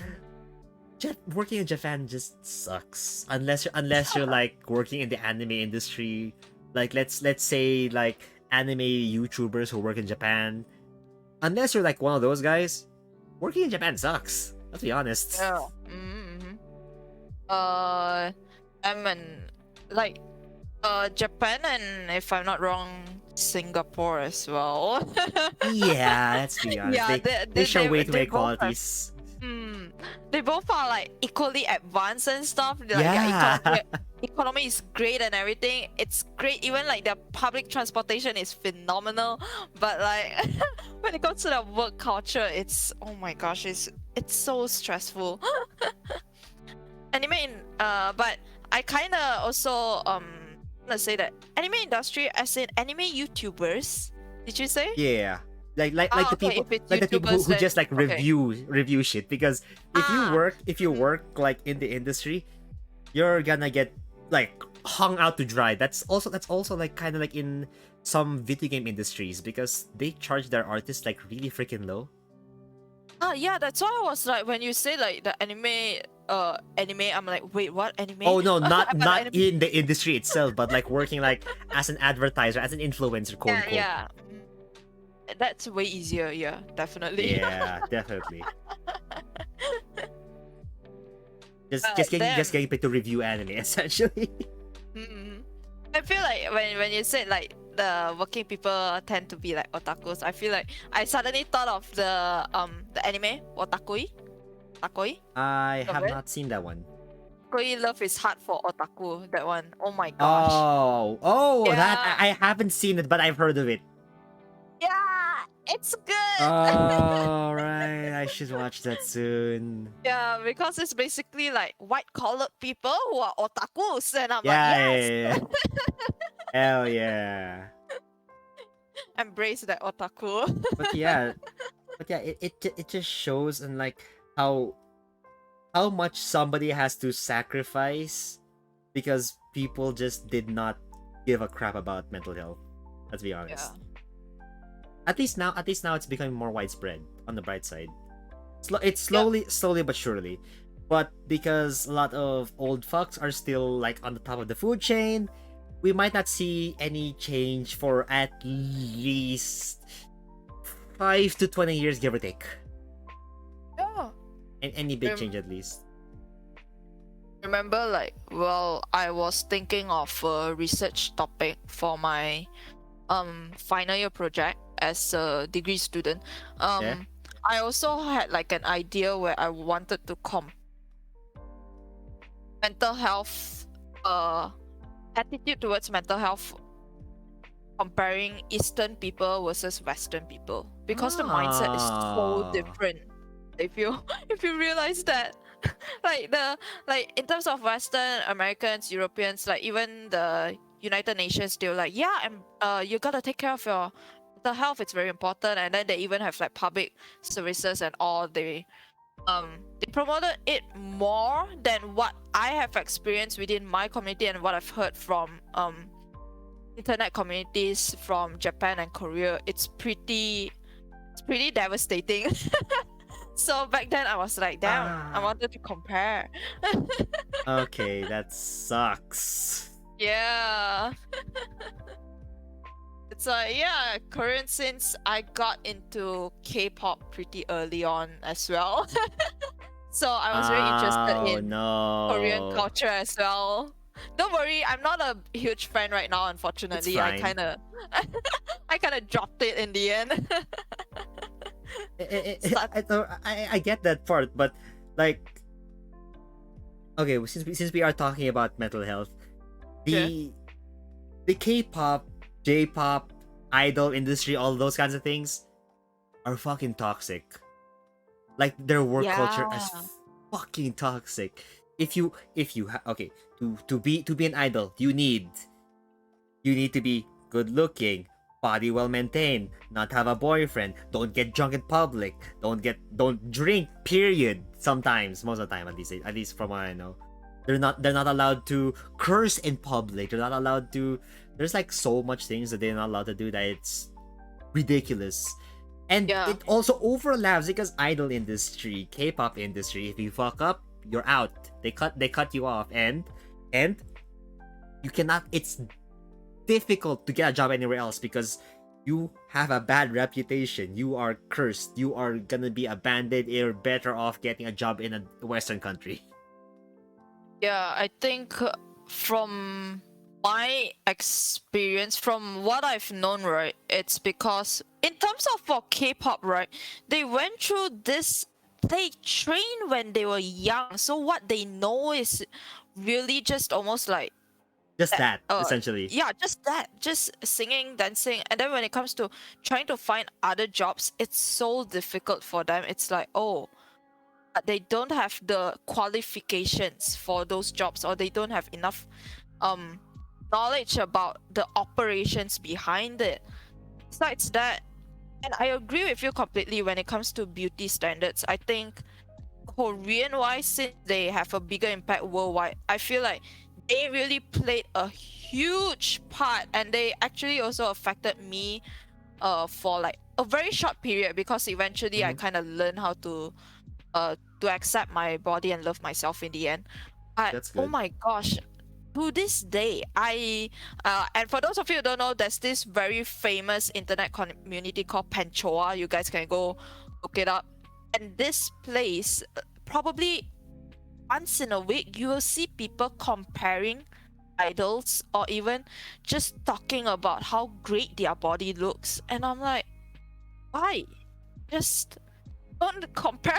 working in Japan just sucks unless you're like working in the anime industry. Like let's say like anime YouTubers who work in Japan. Unless you're like one of those guys, working in Japan sucks. Let's be honest. Yeah. Mm-hmm. I'm in like Japan and if I'm not wrong, Singapore as well. Yeah, let's be honest. Yeah, They show way too they many both have qualities. they both are like equally advanced and stuff. Like, Yeah. their economy is great and everything. It's great. Even like their public transportation is phenomenal. But like when it comes to the work culture, it's oh my gosh, it's so stressful. But I kind of also wanna say that anime industry, as in anime YouTubers. Did you say? Yeah. Like the Okay, people if it's like the people who YouTubers, just like then okay. review shit because if you work like in the industry, you're gonna get like hung out to dry. That's also like kind of like in some video game industries because they charge their artists like really freaking low. Yeah, that's why I was like, when you say like the anime, I'm like, wait, what anime? Oh no, But not anime, in the industry itself, but like working like as an advertiser, as an influencer, quote yeah, unquote. yeah. That's way easier, yeah, definitely. Yeah, definitely. Just But just getting paid to review anime essentially. mm, I feel like when you said like the working people tend to be like otakus, I feel like I suddenly thought of the anime Otakui. Otakui? I Of have it? not seen that one. Otakui love is hard for otaku. That one. Oh my gosh. Oh, that Yeah. I haven't seen it, but I've heard of it. Yeah, it's good. Oh, right. I should watch that soon. Yeah, because it's basically like white collared people who are otakus, and I'm like, Yeah, yes, yeah, yeah. Hell yeah. embrace that otaku. But yeah, it just shows and like how much somebody has to sacrifice because people just did not give a crap about mental health. Let's be honest. Yeah. At least now it's becoming more widespread on the bright side. It's slowly but surely. But because a lot of old fucks are still like on the top of the food chain, we might not see any change for at least 5 to 20 years, give or take. Yeah. And any big Rem- change at least. Remember, like, well, I was thinking of a research topic for my final year project as a degree student. Yeah. I also had like an idea where I wanted to mental health attitude towards mental health, comparing Eastern people versus Western people, because the mindset is so Ah. different. If you if you realize that, like in terms of Western Americans, Europeans, like even the United Nations, they're like, yeah, and you gotta take care of your mental health. It's very important. And then they even have like public services and all. They promoted it more than what I have experienced within my community and what I've heard from internet communities from Japan and Korea, it's pretty devastating. So back then I was like, damn, I Ah. wanted to compare. Okay, that sucks. Yeah. It's like, yeah, Korean, since I got into K-pop pretty early on as well. So I was very interested Oh in Korean no. culture as well. Don't worry, I'm not a huge fan right now, It's unfortunately. I fine. kind of I kind of dropped it in the end. Start- I get that part, but like, okay, since we are talking about mental health, Yeah. the K-pop, J-pop, idol industry, all those kinds of things are fucking toxic. Like their work culture Yeah. is fucking toxic. Okay, to be an idol, you need to be good looking, body well maintained, not have a boyfriend, don't get drunk in public, don't drink, period. Sometimes, most of the time, at least from what I know. They're not allowed to curse in public. They're not allowed to, there's like so much things that they're not allowed to do that it's ridiculous. And Yeah. it also overlaps because idol industry, K-pop industry, if you fuck up, you're out. They cut you off, and you cannot, it's difficult to get a job anywhere else because you have a bad reputation. You are cursed. You are gonna be abandoned. You're better off getting a job in a Western country. Yeah, I think from my experience, from what I've known, right, it's because in terms of for K-pop, right, they went through this, they trained when they were young. So what they know is really just almost like Just that, uh essentially. yeah, just that, just singing, dancing. And then when it comes to trying to find other jobs, it's so difficult for them. It's like, oh, but they don't have the qualifications for those jobs, or they don't have enough knowledge about the operations behind it. Besides that, and I agree with you completely when it comes to beauty standards, I think Korean wise, since they have a bigger impact worldwide, I feel like they really played a huge part, and they actually also affected me for like a very short period, because eventually I Mhm. kind of learned how to accept my body and love myself in the end. But That's oh good. my gosh, to this day, I and for those of you who don't know, there's this very famous internet community called Panchoa. You guys can go look it up. And this place, probably once in a week, you will see people comparing idols, or even just talking about how great their body looks. And I'm like, why? Just don't compare.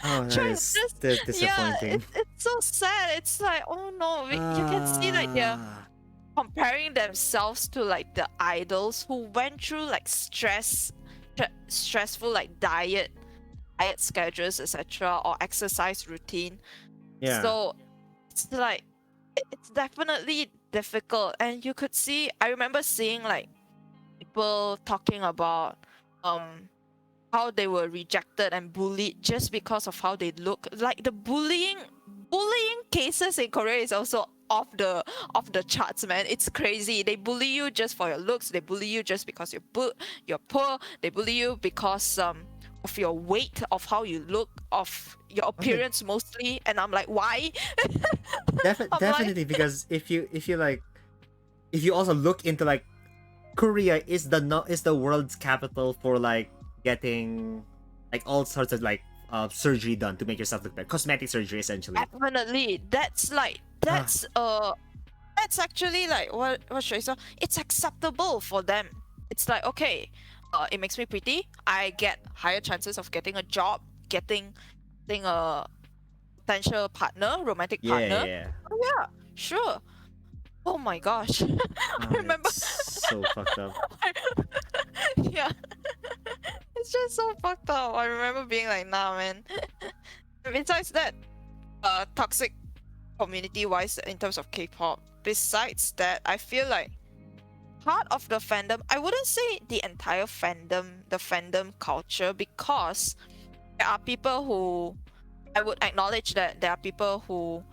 Oh, that Try is just, yeah, disappointing. it's so sad. It's like, oh no, you can see like they're Ah, comparing themselves to like the idols who went through like stressful like diet schedules, etc., or exercise routine. yeah. So it's like, it's definitely difficult. And you could see, I remember seeing like people talking about how they were rejected and bullied just because of how they look. Like the bullying cases in Korea is also off the charts, man. It's crazy. They bully you just for your looks. They bully you just because you're poor. They bully you because of your weight, of how you look, of your Okay, appearance mostly. And I'm like, why? I'm like, definitely, because if you like, if you also look into like, Korea is the no is the world's capital for like getting like all sorts of like surgery done to make yourself look better, cosmetic surgery essentially. definitely. Ah, That's actually like, what should I say? It's acceptable for them. It's like, okay, it makes me pretty. I get higher chances of getting a job, getting a potential partner, romantic yeah, yeah, partner. yeah. Oh yeah, sure. Oh my gosh. I Oh, remember. that's so fucked up. Yeah, it's just so fucked up. I remember being like, nah, man. And besides that, toxic community wise in terms of K-pop, besides that, I feel like part of the fandom, I wouldn't say the entire fandom, the fandom culture, because there are people who, I would acknowledge that there are people who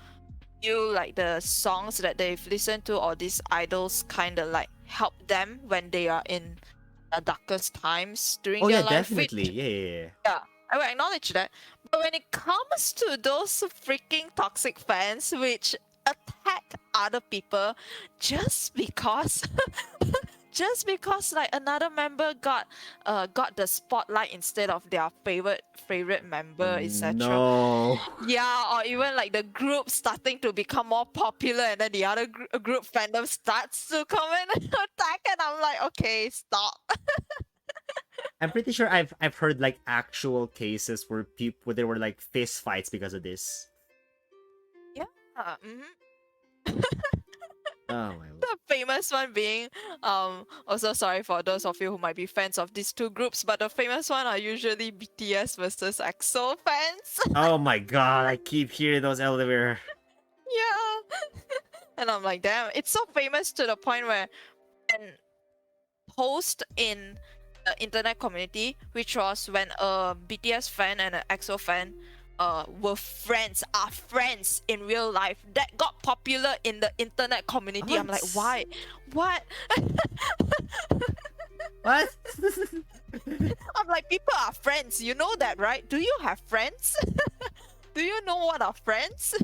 feel like the songs that they've listened to, or these idols, kind of like help them when they are in the darkest times during Oh their yeah, life. definitely. Which, Yeah. yeah, I will acknowledge that. But when it comes to those freaking toxic fans which attack other people just because just because like another member got the spotlight instead of their favorite member, etc. No. Yeah, or even like the group starting to become more popular, and then the other group fandom starts to come in and attack, and I'm like, okay, stop. I'm pretty sure I've heard like actual cases where people where there were like fist fights because of this. Yeah. Mhm. Oh my lord. The famous one being, also sorry for those of you who might be fans of these two groups, but the famous one are usually BTS versus EXO fans. Oh my god, I keep hearing those everywhere. Yeah. And I'm like, damn, it's so famous to the point where an post in the internet community, which was when a BTS fan and an EXO fan are friends in real life, that got popular in the internet community. I'm like, What? why? What? What? I'm like, people are friends. You know that, right? Do you have friends? Do you know what are friends?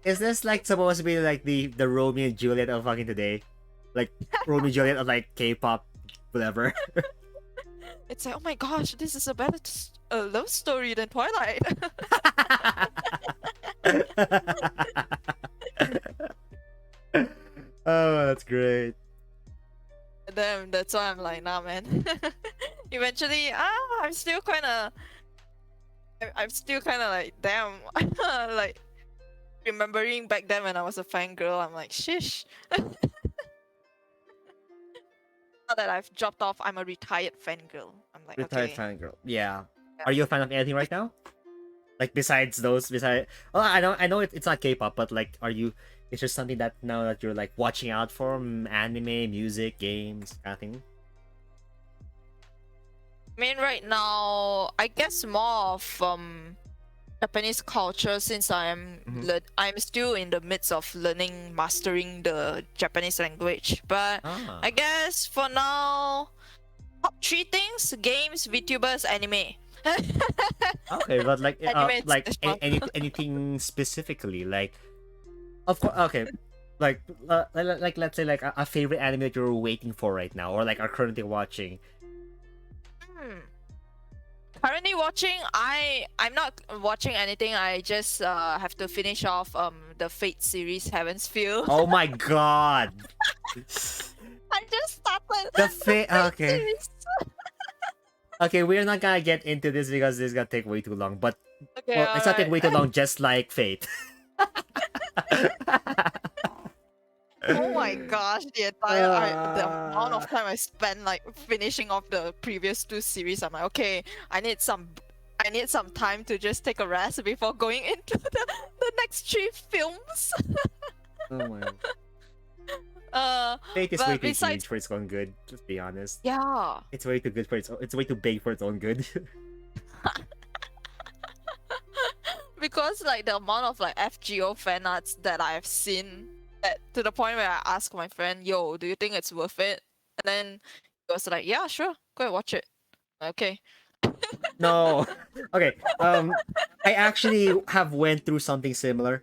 Is this like supposed to be like the Romeo and Juliet of fucking today? Like Romeo and Juliet of like K-pop, whatever. It's like, oh my gosh, this is a better love story than Twilight. Oh, that's great. Damn, that's why I'm like, nah, man. Eventually, I'm still kind of, I'm still kind of like, damn, like remembering back then when I was a fangirl. I'm like, shish. Now that I've dropped off, I'm a retired fangirl. I'm like, Retired okay. fan girl. Yeah. Are you a fan of anything right now? Like besides those, well, I know it's not K-pop, but like, are you? Is there something that now that you're like watching out for? Anime, music, games, kind of thing. I mean, right now, I guess more of Japanese culture, since I'm still in the midst of learning, mastering the Japanese language. But Ah. I guess for now, top three things: games, VTubers, anime. Okay, but like Anime like slash manga. anything specifically, like of course, okay, like let's say like a favorite anime that you're waiting for right now, or like are currently watching. Currently watching, I'm not watching anything. I just have to finish off the Fate series, Heaven's Feel. Oh my god, I just started the Fate. Okay, series. okay, we're not gonna get into this because this is gonna take way too long. But Okay, well, it's not take way too alright. long, just like Fate. Oh my gosh, the amount of time I spent like finishing off the previous two series. I'm like, okay, I need some time to just take a rest before going into the next three films. Oh my. Fate is but way too besides- huge for its own good. Just be honest. Yeah. It's way too good for it's way too big for its own good. Because like the amount of like FGO fan arts that I've seen, to the point where I asked my friend, yo, do you think it's worth it? And then he was like, yeah, sure, go and watch it. Okay. No. Okay. I actually have went through something similar.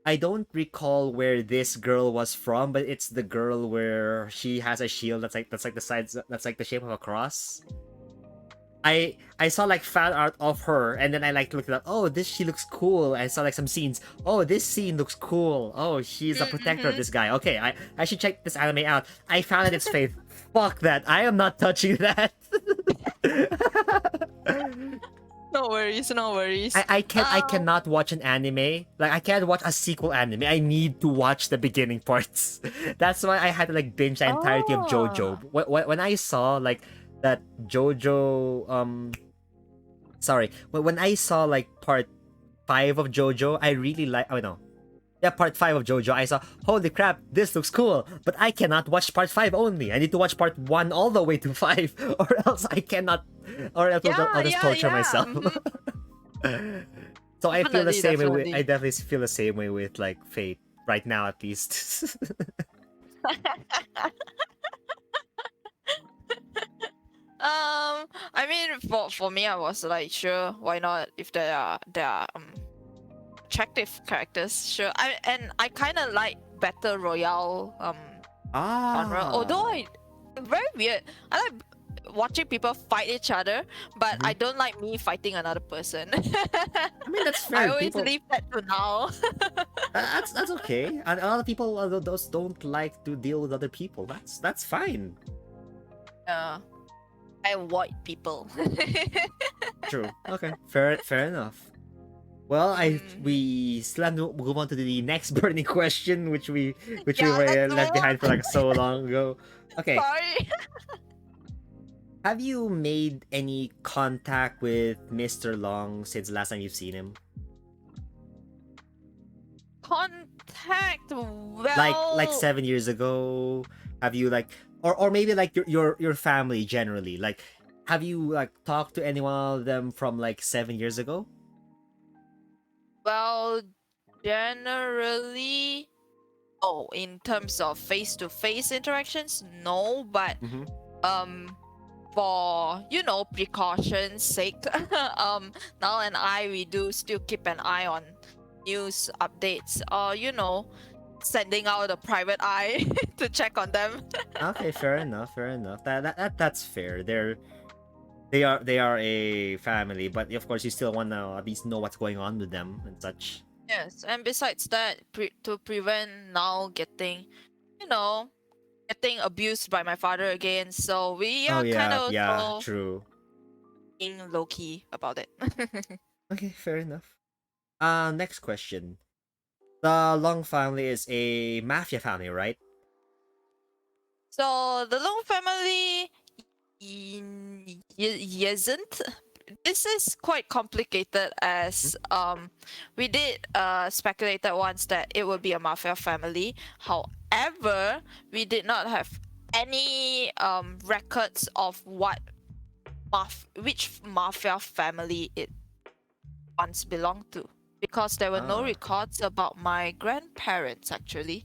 I don't recall where this girl was from, but it's the girl where she has a shield that's like the sides that's like the shape of a cross. I saw like fan art of her, and then I like looked it up. Oh, she looks cool. I saw like some scenes. Oh, this scene looks cool. Oh, she's a protector of this guy. Okay, I should check this anime out. I found it. It's Faith. Fuck that. I am not touching that. No worries, no worries. I cannot watch an anime. Like I can't watch a sequel anime. I need to watch the beginning parts. That's why I had to like binge the entirety of JoJo. When I saw like that JoJo sorry, when I saw like part 5 of JoJo, I really like part 5 of JoJo, I saw, holy crap, this looks cool, but I cannot watch part 5 only. I need to watch part 1 all the way to 5, or else I cannot, or else I'll just torture myself. So I feel the same way. I definitely feel the same way with like Fate right now, at least. I mean, for me, I was like, sure, why not? If there are attractive characters, sure. I kind of like battle royale genre. Although Ah. very weird. I like watching people fight each other, but I Mhm. don't like me fighting another person. I mean, that's I fair. always People, leave that to now. that's okay. And a lot of people, those don't like to deal with other people. That's fine. Yeah, I avoid people. True. Okay. Fair enough. Well, Mhm. we still have to move on to the next burning question, which we Yeah, let's were move left on. behind for like so long ago. Okay. Sorry. Have you made any contact with Mr. Long since the last time you've seen him? Contact. Like Well, 7 years ago? Have you like, or maybe like your family generally? Like, have you like talked to any one of them from like 7 years ago? well, generally, oh, in terms of face-to-face interactions, no, but Mm-hmm. um for precautions sake, Nal and I, we do still keep an eye on news updates, or sending out a private eye to check on them. Okay, fair enough. Fair enough. That's fair. They are a family, but of course you still wanna at least know what's going on with them and such. Yes, and besides that, to prevent Nal you know getting abused by my father again, so we Oh are kind yeah, of yeah, also true. being low-key about it. Okay, fair enough. Next question. The Long family is a mafia family, right? So the Long family isn't. This is quite complicated, Hmm? as we did speculated once that it would be a mafia family. However, we did not have any records of which mafia family it once belonged to, because there were no Ah, records about my grandparents actually,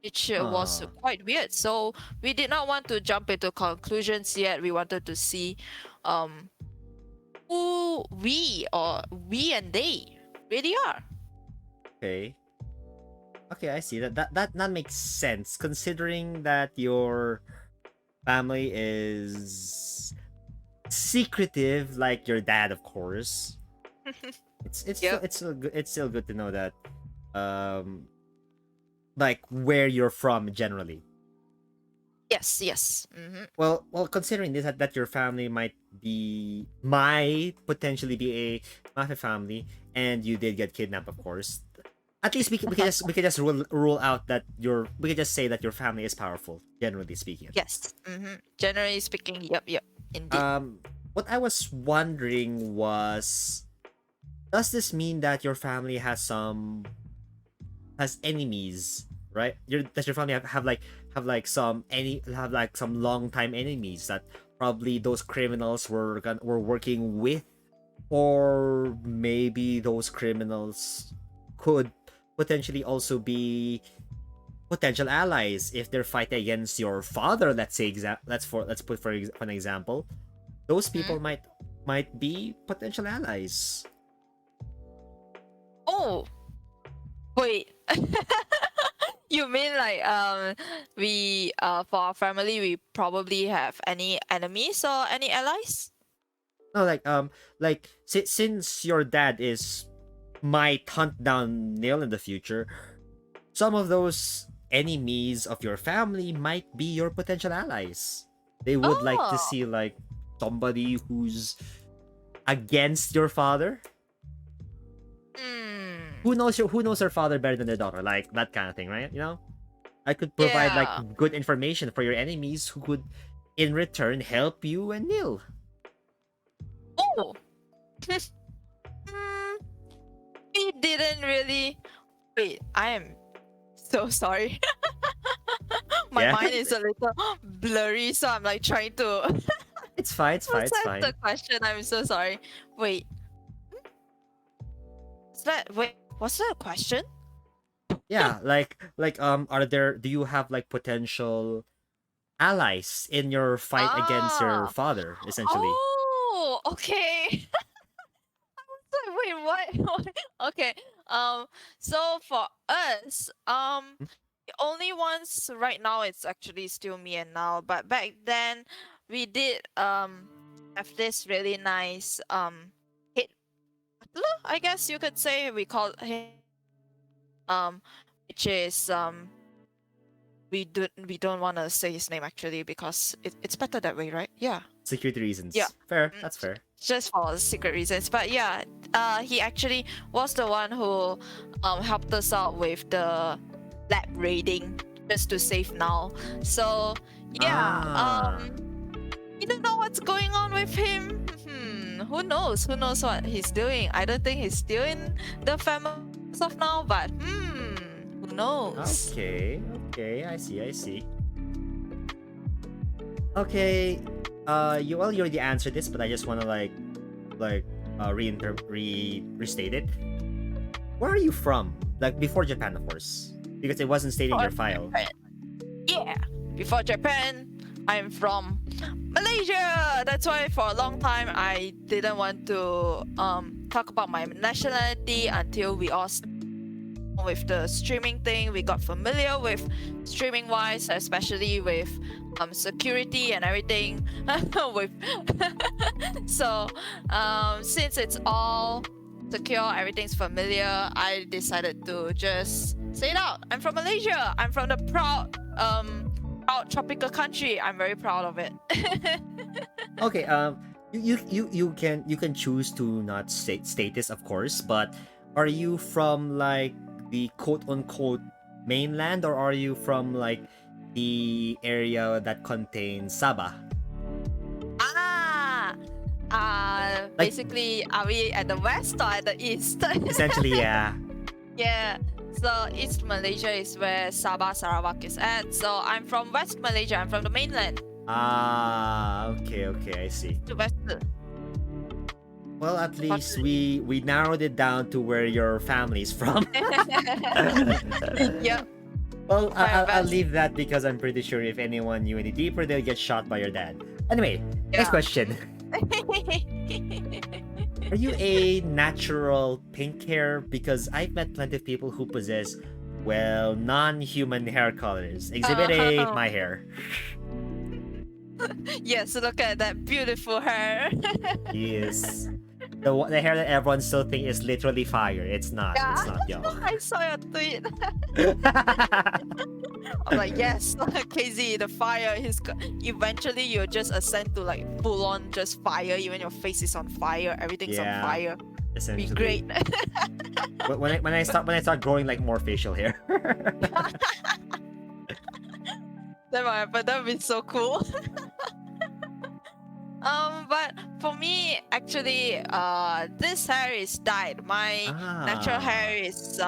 which was ah, quite weird. So we did not want to jump into conclusions yet. We wanted to see um who we and they really are. okay. Okay, I see that makes sense considering that your family is secretive, like your dad, of course. Yep. It's still good to know that, um, like where you're from generally. Yes, yes. Hmm. Well, considering this that your family might potentially be a mafia family, and you did get kidnapped, of course. At least we can just rule out that we can just say that your family is powerful, generally speaking, at least. Yes. Generally speaking, yep, yep, indeed. Um, what I was wondering was, does this mean that your family has enemies, right? Does your family have like some long time enemies that probably those criminals were working with, or maybe those criminals could potentially also be potential allies if they're fighting against your father. Let's say let's put for an example, those Mhm. people might be potential allies. Oh, wait. You mean like we for our family we probably have any enemies or any allies? No, like since your dad is might hunt down Neil in the future, some of those enemies of your family might be your potential allies. They would like to Oh. see like somebody who's against your father. Hmm. Who knows her father better than their daughter? Like that kind of thing, right? I could provide like Yeah. good information for your enemies who could in return help you and Neil. Oh. Hmm. We didn't really. Wait, I am so sorry. My Yeah. mind is a little blurry, so I'm like trying to It's fine, it's fine, it's process the fine. question. I'm so sorry. Wait, was that a question? Yeah, do you have like potential allies in your fight against your Ah. father, essentially? Oh, okay. Wait, what? Okay. Um, so for us, Hmm? the only ones right now it's actually still me and now, but back then we did have this really nice hit butler, I guess you could say. We call him um which is we don't want to say his name actually because it's better that way, right? Yeah. Security Yeah. reasons. Fair, Mm, that's fair. just for secret reasons. But yeah, he actually was the one who helped us out with the lab raiding just to save now. So yeah, Ah, you don't know what's going on with him. Who knows? Who knows what he's doing? I don't think he's still in the family as of now, but who knows? okay, okay, I see, I see. Okay, you already answered this, but I just want to restate it. Where are you from? Like before Japan, of course, because it wasn't stating Before your file. Japan. Yeah, before Japan, I'm from Malaysia. That's why for a long time I didn't want to talk about my nationality until we all with the streaming thing. We got familiar with streaming wise, especially with security and everything. with so since it's all secure, everything's familiar, I decided to just say it out. I'm from Malaysia. I'm from the proud tropical country. I'm very proud of it. Okay, you can choose to not state this, of course, but are you from like the quote unquote mainland, or are you from like the area that contains Sabah? Ah, Like basically, are we at the west or at the east? essentially, yeah. Yeah. So East Malaysia is where Sabah Sarawak is at. So I'm from West Malaysia. I'm from the mainland. Ah, okay, okay, I see. To West. Well, at least Unfortunately. we narrowed it down to where your family's from. Yep. Well, My I'll best. leave that because I'm pretty sure if anyone knew any deeper, they'll get shot by your dad. Anyway, next Yeah. question. Are you a natural pink hair? Because I've met plenty of people who possess, well, non-human hair colors. Exhibit A, my hair. Yes, look at that beautiful hair. Yes. The hair that everyone still think is literally fire. It's not. Yeah. It's not, y'all. I saw your tweet. I'm like, yes, KZ, the fire. Eventually, you'll just ascend to like full on just fire. Even your face is on fire. Everything's on Yeah, fire. Be essentially. great. When I start growing like more facial hair. That might happen. That would be so cool. But for me, actually, this hair is dyed. My natural hair is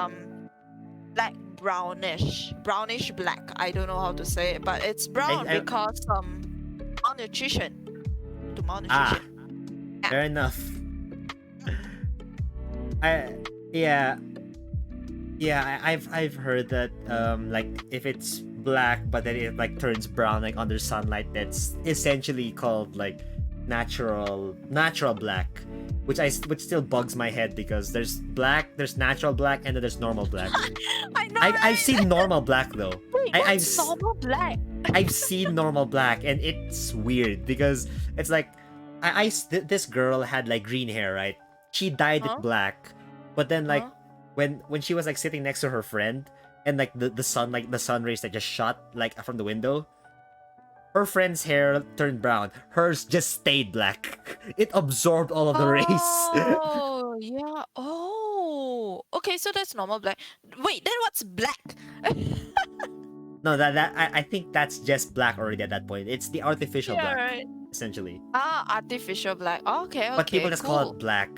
black brownish black. I don't know how to say it, but it's brown I- because malnutrition. To Ah, malnutrition. fair enough. Yeah, I've heard that like if it's black but then it like turns brown like under sunlight, that's essentially called like natural black, which still bugs my head because there's natural black, and then there's normal black. I know. I've seen normal black though. Wait, I've what's normal black? I've seen normal black, and it's weird because it's like this girl had like green hair, right? She dyed Huh? it black, but then like Huh? when she was like sitting next to her friend, and like the sun rays that just shot like from the window, her friend's hair turned brown. Hers just stayed black. It absorbed all of the rays. Oh, yeah. Oh, okay. So that's normal black. Wait, then what's black? No, I think that's just black already at that point. It's the artificial Yeah, black, right. essentially. Ah, artificial black. Okay, But people okay, just call cool. it black.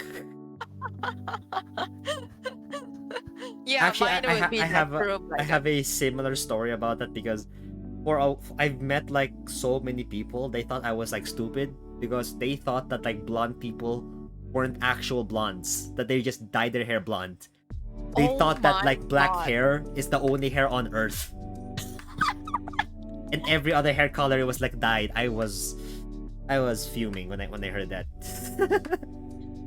Yeah, Actually, mine would be I have natural I black. have a similar story about that because I've met like so many people. They thought I was like stupid because they thought that like blonde people weren't actual blondes, that they just dyed their hair blonde. They Oh thought that my like black God. hair is the only hair on earth. And every other hair color was like dyed. I was fuming when I heard that.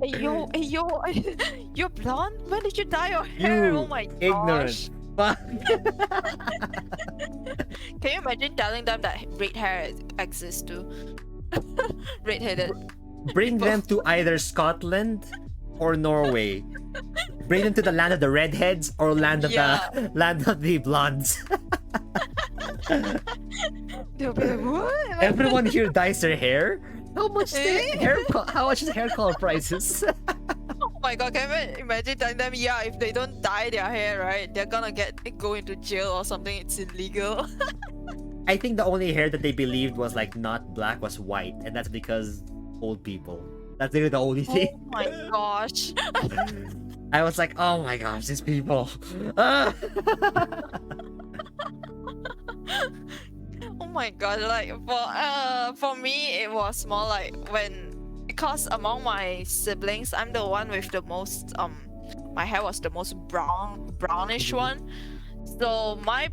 Hey, yo, you're blonde? When did you dye your hair? Oh You my ignorant gosh. fuck. Can you imagine telling them that red hair exists too? Red-headed. Bring people. them to either Scotland or Norway. Bring them to the land of the redheads or land of Yeah. the land of the blondes. They'll be like, what? Everyone here dyes their hair. How much Eh? how much is hair color prices? Oh my god, can you imagine telling them, yeah, if they don't dye their hair, right, they're gonna go into jail or something, it's illegal. I think the only hair that they believed was like not black was white, and that's because old people. That's literally the only Oh thing. my gosh. I was like, oh my gosh, these people. Ah! Oh my god, like for me it was more like because among my siblings I'm the one with the most my hair was the most brownish one. So my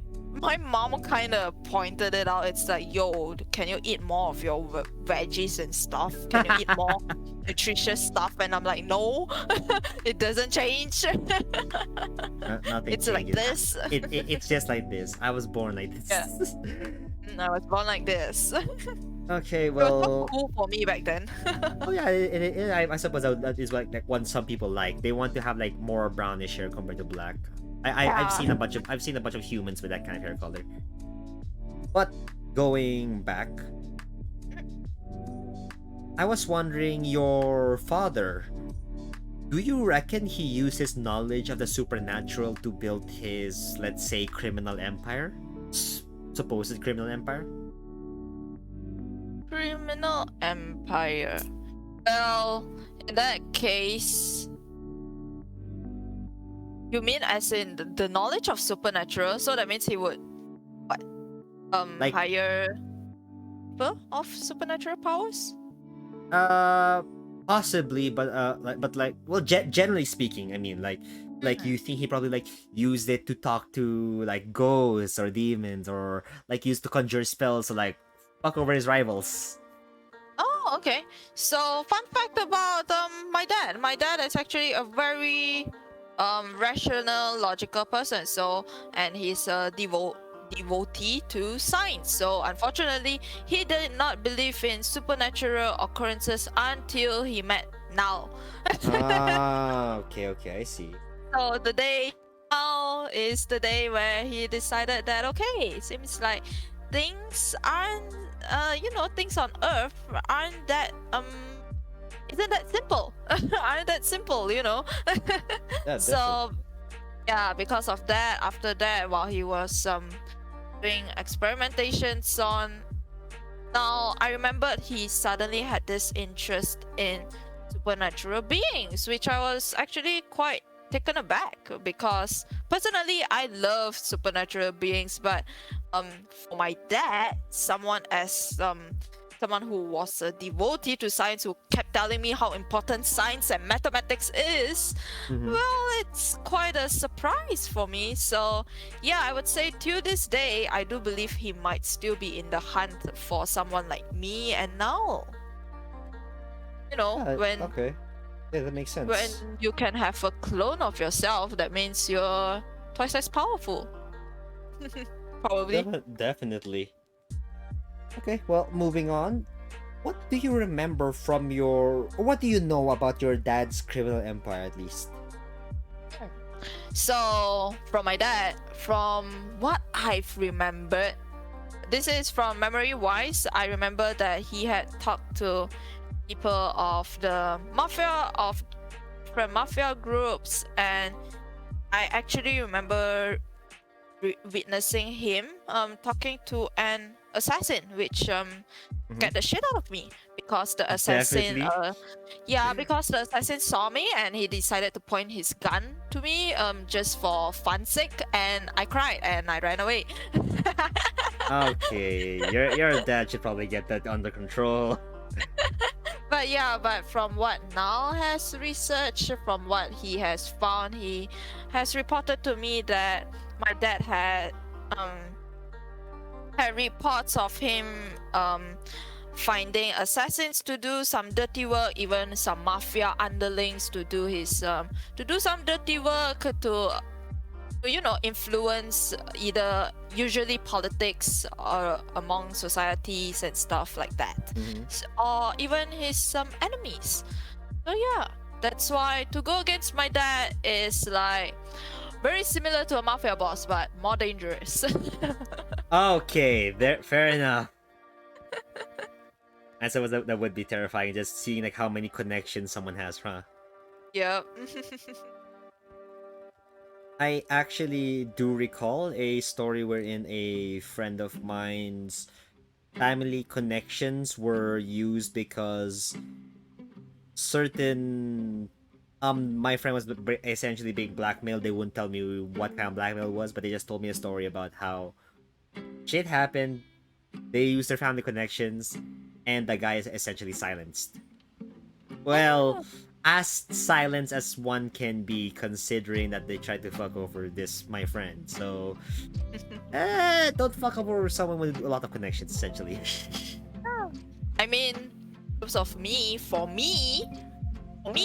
mom kind of pointed it out. It's like, yo, can you eat more of your veggies and stuff? Can you eat more nutritious stuff? And I'm like, no, it doesn't change. Nothing It's like changes. this. It's just like this. I was born like this. Yeah. I was born like this. Okay, It was so well. cool for me back then. Oh yeah, I suppose that is like what some people like. They want to have like more brownish hair compared to black. I've seen a bunch of humans with that kind of hair color. But going back, I was wondering, your father, do you reckon he used his knowledge of the supernatural to build his, let's say, criminal empire? Supposed criminal empire? Criminal empire. Well, in that case, you mean as in the knowledge of supernatural? So that means he would what? Like- Hire people of supernatural powers? Possibly, but well, generally speaking, I mean, like you think he probably like used it to talk to like ghosts or demons, or like used to conjure spells to like fuck over his rivals. Oh, okay. So, fun fact about my dad. My dad is actually a very rational, logical person. So, and he's a devotee to science. So, unfortunately, he did not believe in supernatural occurrences until he met Now. Ah, okay, I see. So the day now is the day where he decided that okay, seems like things aren't things on Earth aren't that isn't that simple. Aren't that simple, you know? Yeah, So yeah, because of that, after that, while he was doing experimentations on Now, I remembered he suddenly had this interest in supernatural beings, which I was actually quite taken aback because personally I love supernatural beings, but for my dad, someone who was a devotee to science, who kept telling me how important science and mathematics is, Mhm. well, it's quite a surprise for me. So yeah, I would say to this day I do believe he might still be in the hunt for someone like me. And now, you know, when okay, yeah, that makes sense. when you can have a clone of yourself, that means you're twice as powerful. Probably. Definitely. Okay, well, moving on. What do you remember from or what do you know about your dad's criminal empire, at least? So from my dad, from what I've remembered, this is from memory wise, I remember that he had talked to people of the mafia, of different mafia groups, and I actually remember witnessing him talking to an assassin, which get the shit out of me because the assassin because the assassin saw me and he decided to point his gun to me just for fun's sake, and I cried and I ran away. Okay, your dad should probably get that under control. But yeah, but from what Nal has researched, from what he has found, he has reported to me that my dad had reports of him finding assassins to do some dirty work, even some mafia underlings to do some dirty work to influence either usually politics or among societies and stuff like that. Mhm. Or even his enemies. So yeah, that's why to go against my dad is like very similar to a mafia boss but more dangerous. Okay, there. Fair enough. I suppose that would be terrifying, just seeing like how many connections someone has, huh? Yep. I actually do recall a story wherein a friend of mine's family connections were used because certain my friend was essentially being blackmailed. They wouldn't tell me what kind of blackmail it was, but they just told me a story about how shit happened. They used their family connections, and the guy is essentially silenced. Well, Oh. as silenced as one can be, considering that they tried to fuck over this my friend. So, don't fuck over someone with a lot of connections, essentially. I mean, in terms of for me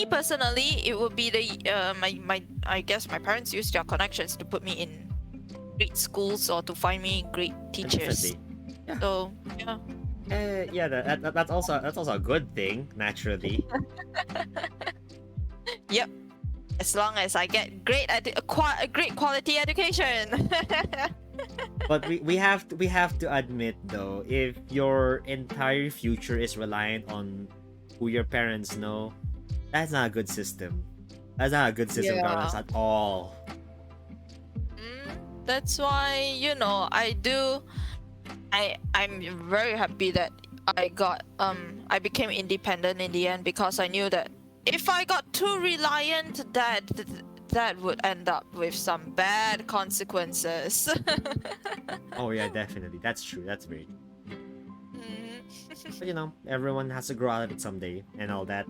personally, it would be the my I guess my parents used their connections to put me in great schools or to find me great teachers. Definitely. Yeah. So yeah. Yeah, that's also a good thing, naturally. Yep. As long as I get a great quality education. But we have to admit though, if your entire future is reliant on who your parents know, that's not a good system. That's not a good system Yeah. governance at all. That's why I'm very happy that I became independent in the end, because I knew that if I got too reliant, that would end up with some bad consequences. Oh yeah, definitely. That's true. That's very true. Mhm. But everyone has to grow out of it someday and all that.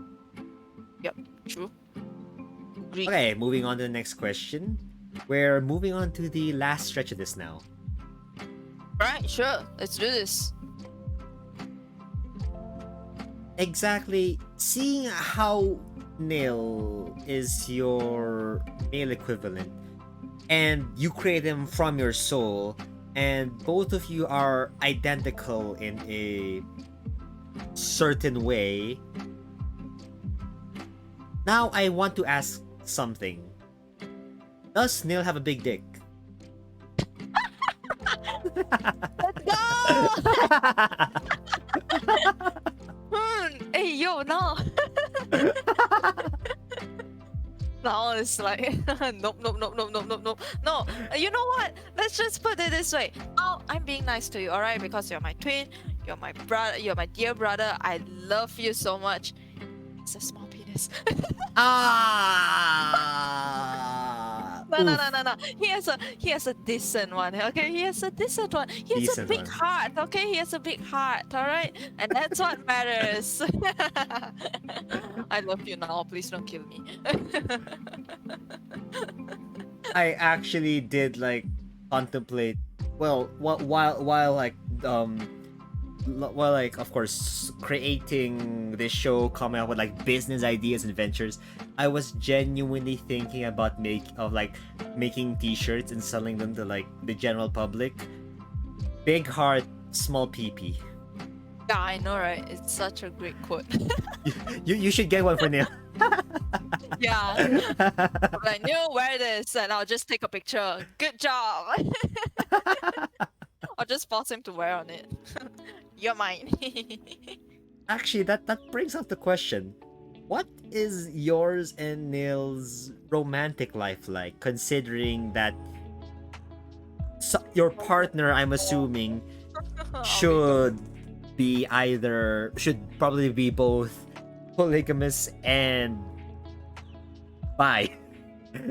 Yep, true. Agree. Okay, moving on to the next question. We're moving on to the last stretch of this now. Right, sure. Let's do this. Exactly. Seeing how Nil is your male equivalent, and you create him from your soul, and both of you are identical in a certain way. Now I want to ask something. Does Nil have a big dick? Let's go! Hey, yo, no. Now it's like, nope, nope, nope, nope, nope, nope, nope. No, you know what? Let's just put it this way. Oh, I'm being nice to you, alright? Because you're my twin, you're my brother, you're my dear brother. I love you so much. It's a small penis. Ah! No, no, Oof. no, no, no. He has a decent one. Okay, he has a decent one. He has Decent a big one. heart. Okay, he has a big heart. All right, and that's what matters. I love you now. Please don't kill me. I actually did like contemplate. Well, while like of course creating this show, coming up with like business ideas and ventures, I was genuinely thinking about making t-shirts and selling them to like the general public. Big heart, small pee. Yeah, I know, right? It's such a great quote. You should get one for Neil. Yeah, I knew wear this, and I'll just take a picture. Good job. I'll just force him to wear on it. You're mine. Actually, that brings up the question. What is yours and Neil's romantic life like, considering that your partner, I'm assuming, should probably be both polygamous and bi.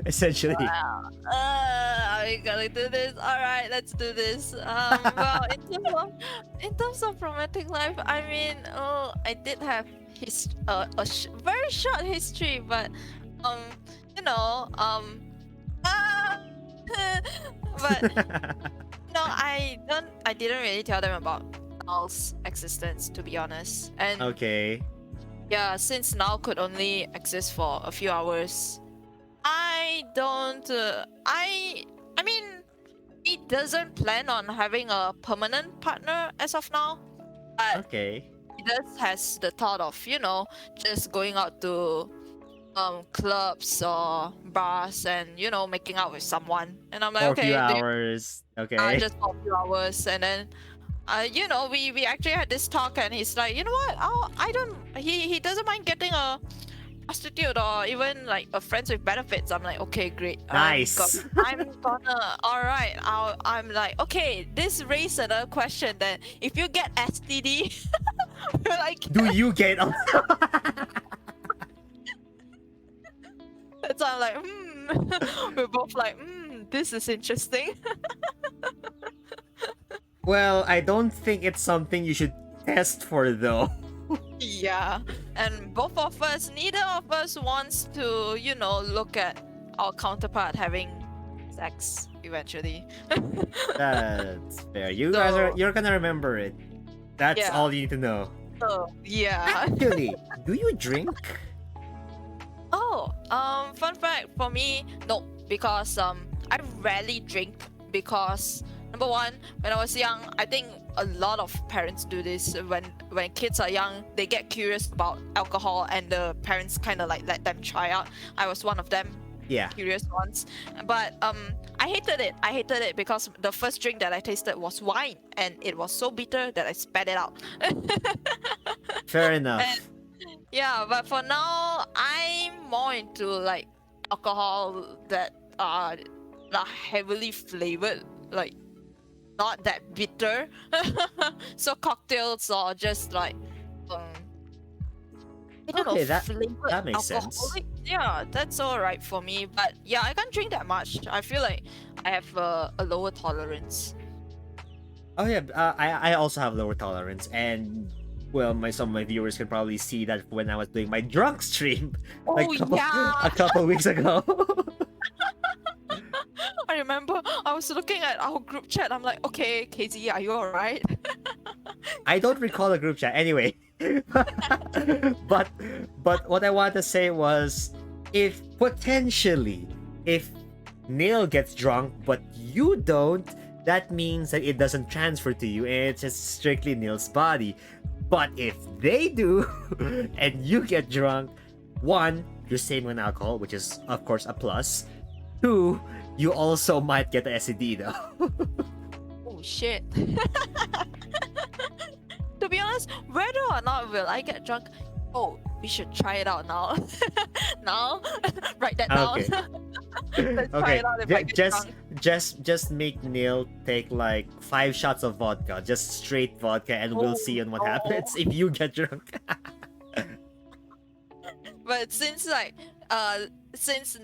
essentially. Are we gonna do this? All right, let's do this. Well, in terms of romantic life, I mean, I did have very short history, but um, you know, ah, but no, I didn't really tell them about Null's existence, to be honest. And Okay. yeah, since Null could only exist for a few hours, I don't. I mean, he doesn't plan on having a permanent partner as of now. But Okay. he does has the thought of, just going out to clubs or bars and making out with someone. And I'm like, For a few okay, hours. Okay. just for a few hours, and then. We actually had this talk, and he's like, you know what? I don't. He doesn't mind getting a prostitute or even like a friends with benefits. I'm like, okay, great. Nice. I'm gonna. All right. I'm like, okay. This raised another question. Then, if you get STD, we're like, Do you get so I'm like, we're both like, this is interesting. Well, I don't think it's something you should test for though. Yeah, and neither of us wants to, look at our counterpart having sex eventually. That's fair. So- You're gonna remember it. That's Yeah. all you need to know. So, yeah. Actually, do you drink? Oh, fun fact for me, no, because I rarely drink because number one, when I was young, I think a lot of parents do this. When kids are young, they get curious about alcohol, and the parents kind of like let them try out. I was one of them Yeah. curious ones, but I hated it. I hated it because the first drink that I tasted was wine, and it was so bitter that I spat it out. Fair enough. Yeah, but for now, I'm more into like alcohol that are heavily flavored, like not that bitter. So cocktails or just like I don't Okay, know, flavored that makes sense. alcoholic. Yeah, that's all right for me. But yeah, I can't drink that much. I feel like I have a lower tolerance. Oh yeah, I also have lower tolerance, and well, some of my viewers can probably see that when I was doing my drunk stream, like Oh, yeah. a couple weeks ago. I remember I was looking at our group chat. I'm like, okay, KZ, are you alright? I don't recall the group chat anyway. but what I wanted to say was, if Neil gets drunk but you don't, that means that it doesn't transfer to you and it's just strictly Neil's body. But if they do and you get drunk, one, you're saving on alcohol, which is of course a plus. Two, you also might get the STD though. Oh shit. To be honest, whether or not will I get drunk, we should try it out now. Now, write that down. Okay. Let's try Okay, it out if I get drunk. just make Neil take like 5 shots of vodka, just straight vodka, and we'll see on what no. happens if you get drunk. But since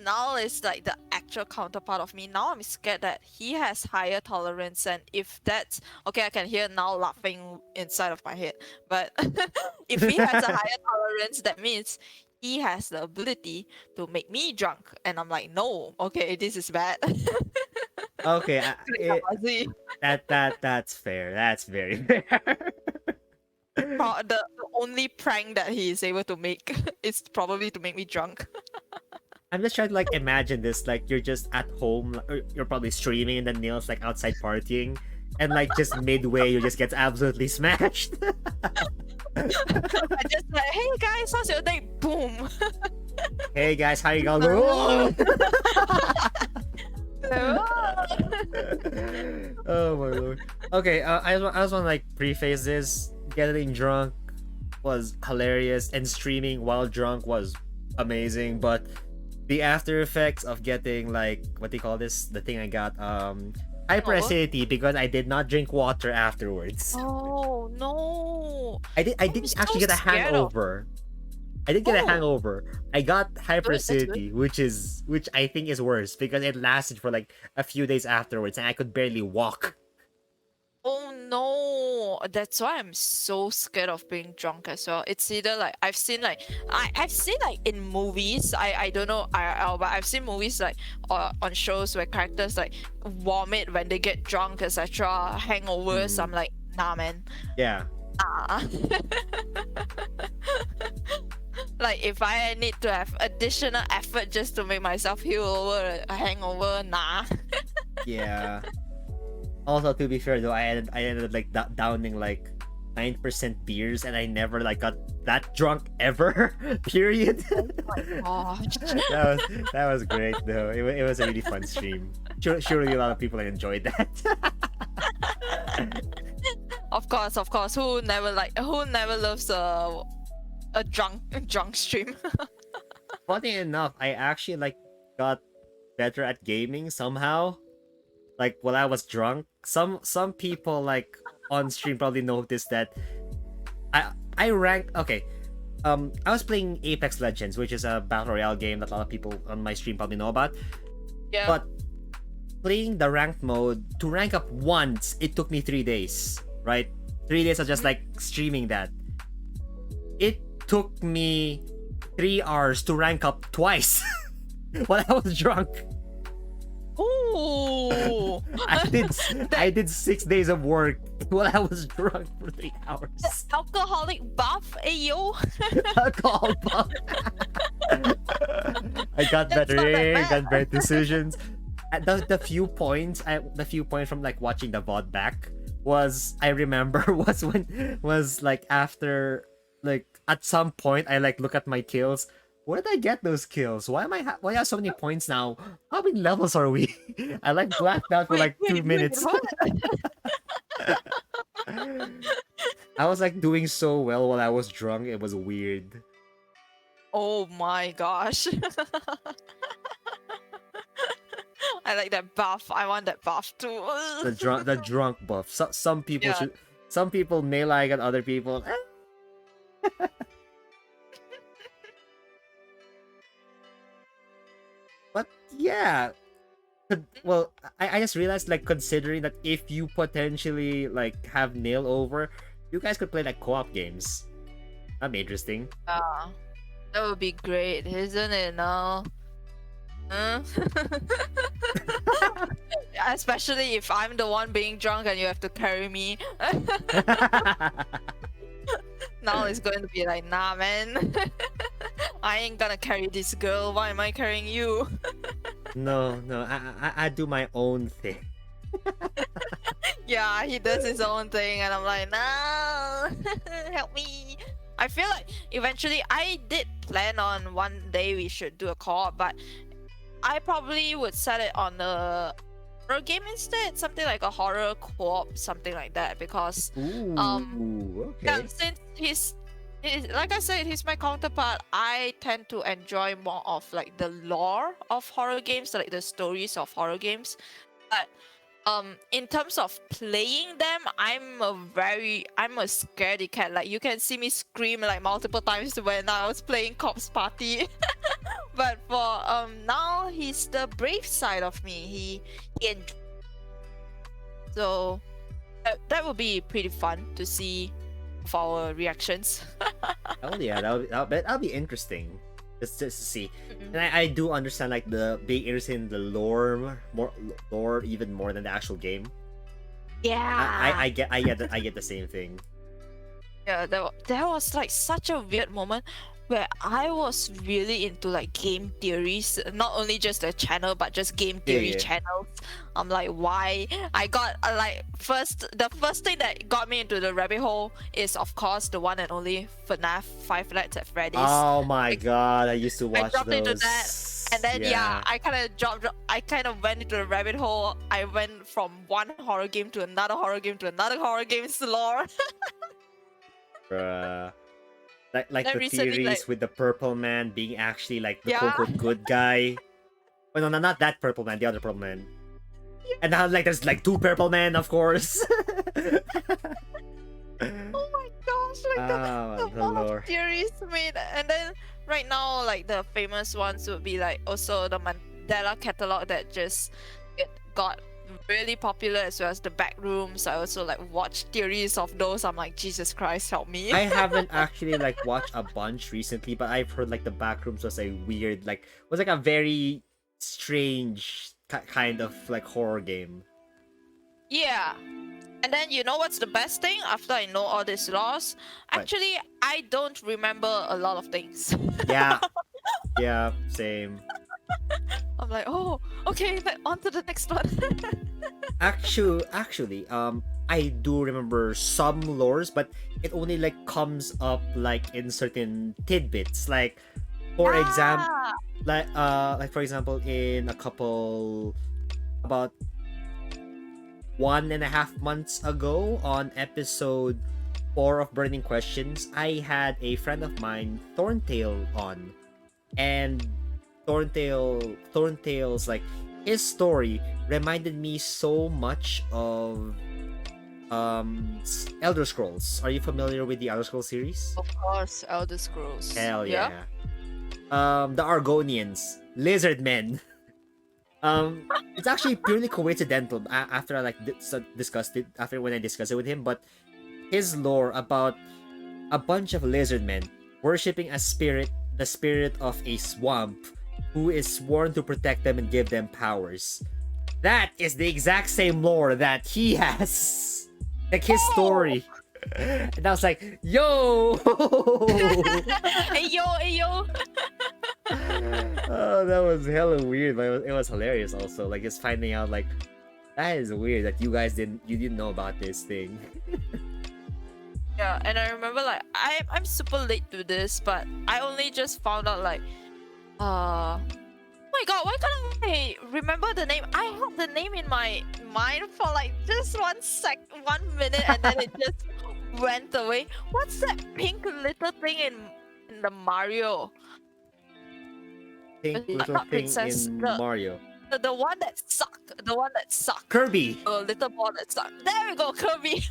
Null is like the actual counterpart of me, now I'm scared that he has higher tolerance, and if that's okay, I can hear Null laughing inside of my head. But if he has a higher tolerance, that means he has the ability to make me drunk, and I'm like, no, okay, this is bad. Okay, Fuzzy. that's fair. That's very fair. The only prank that he is able to make is probably to make me drunk. I'm just trying to like imagine this, like you're just at home, or you're probably streaming, and then Neil's like outside partying, and like just midway you just gets absolutely smashed. I just like, hey guys, how's your day? Boom. Hey guys, how you all doing? Oh my lord. Okay, I just want to like preface this. Getting drunk was hilarious, and streaming while drunk was amazing, but the after effects of getting like, what do you call this? The thing I got, hyperacidity, because I did not drink water afterwards. Oh no. I didn't so actually get a scared of- hangover. I didn't get a Oh, hangover. I got that's good. hyperacidity, which I think is worse because it lasted for like a few days afterwards, and I could barely walk. Oh no, that's why I'm so scared of being drunk as well. It's either like I've seen like in movies. I don't know IRL, but I've seen movies like on shows where characters like vomit when they get drunk, etc. Hangovers. I'm like, nah, man. Yeah. Nah. Like if I need to have additional effort just to make myself heal over a hangover, nah. Yeah. Also, to be fair though, I ended up like downing like 9% beers, and I never like got that drunk ever. Period. Oh, that was great though. It was a really fun stream. Surely a lot of people enjoyed that. of course. Who never loves a drunk stream? Funny enough, I actually like got better at gaming somehow. Like while I was drunk, some people like on stream probably noticed that I ranked. Okay, I was playing Apex Legends, which is a battle royale game that a lot of people on my stream probably know about. Yeah. But playing the ranked mode, to rank up once, it took me 3 days. Right, 3 days of just like streaming that. It took me 3 hours to rank up twice while I was drunk. Ooh. I did 6 days of work while I was drunk for 3 hours. Alcoholic buff, ayo. Alcohol buff. I got That's better not that aim, bad. got better decisions. The few points from like watching the VOD back was, I remember, was like after, like at some point I like look at my kills. Where did I get those kills? Why I have so many points now? How many levels are we? I like blacked out for like 2 minutes. What? I was like doing so well while I was drunk. It was weird. Oh my gosh. I like that buff. I want that buff too. The drunk buff. Some people Yeah. some people may like it, other people. But yeah. Well, I just realized, like, considering that if you potentially like have nail over, you guys could play like co-op games. That'd be interesting. Yeah, that would be great, isn't it? No. Huh? Especially if I'm the one being drunk and you have to carry me. Now it's going to be like, nah, man. I ain't gonna carry this girl. Why am I carrying you? No, I do my own thing. Yeah, he does his own thing, and I'm like, no, help me. I feel like eventually I did plan on one day we should do a co-op, but I probably would set it on a horror game instead, something like a horror co-op, something like that, because Ooh, yeah, okay. since he's like I said, he's my counterpart. I tend to enjoy more of like the lore of horror games, like the stories of horror games. But in terms of playing them, I'm a scaredy cat. Like you can see me scream like multiple times when I was playing Corpse Party. But for now, he's the brave side of me. So that would be pretty fun to see of our reactions. Oh yeah, that'll be interesting. Just to see. And I do understand like the being interested in the lore even more than the actual game. Yeah. I get the same thing. Yeah, there was like such a weird moment where I was really into like game theories, not only just the channel but just game theory Yeah. channels. I'm like, why? I got the first thing that got me into the rabbit hole is of course the one and only FNAF 5 Nights at Freddy's. Oh my god, I used to watch dropped those. into that, and then yeah, I kind of went into the rabbit hole. I went from one horror game to another horror game to another horror game's lore. Bruh. Like Then the recently, theories like- with the purple man being actually like the Yeah. quote-unquote good guy. Well, no, not that purple man, the other purple man. And now like there's like two purple men, of course. Oh my gosh, Like the The amount lore. of theories made, and then right now, like the famous ones would be like also the Mandela catalog that just got really popular, as well as the back rooms. I also like watch theories of those. I'm like, Jesus Christ, help me. I haven't actually like watched a bunch recently, but I've heard like the Backrooms was a weird, like was like a very strange kind of like horror game. Yeah. And then you know what's the best thing? After I know all these laws, What? actually I don't remember a lot of things. Yeah, yeah, same. I'm like, oh, okay, on to the next one. Actually, I do remember some lores, but it only like comes up like in certain tidbits. Like, for example, Ah, like for example, in a couple about 1.5 months ago on episode 4 of Burning Questions, I had a friend of mine, Thorntail, on, and Thorntail's like his story reminded me so much of Elder Scrolls. Are you familiar with the Elder Scrolls series? of course, Elder Scrolls. Hell yeah. The Argonians, lizard men. It's actually purely coincidental after I like discussed it, after when I discussed it with him, but his lore about a bunch of lizard men worshipping a spirit, the spirit of a swamp, who is sworn to protect them and give them powers. That is the exact same lore that he has. Like his story. And I was like, yo! Hey yo, hey yo. Oh, that was hella weird, but it was hilarious also. Like just finding out like that is weird that you didn't know about this thing. Yeah, and I remember like I'm super late to this, but I only just found out like oh my god, why can't I remember the name? I had the name in my mind for like just 1 minute, and then it just went away. What's that pink little thing in the Mario? Pink Not little thing princess, in the- Mario. The one that sucked. The one that sucked. Kirby! The little ball that sucked. There we go, Kirby.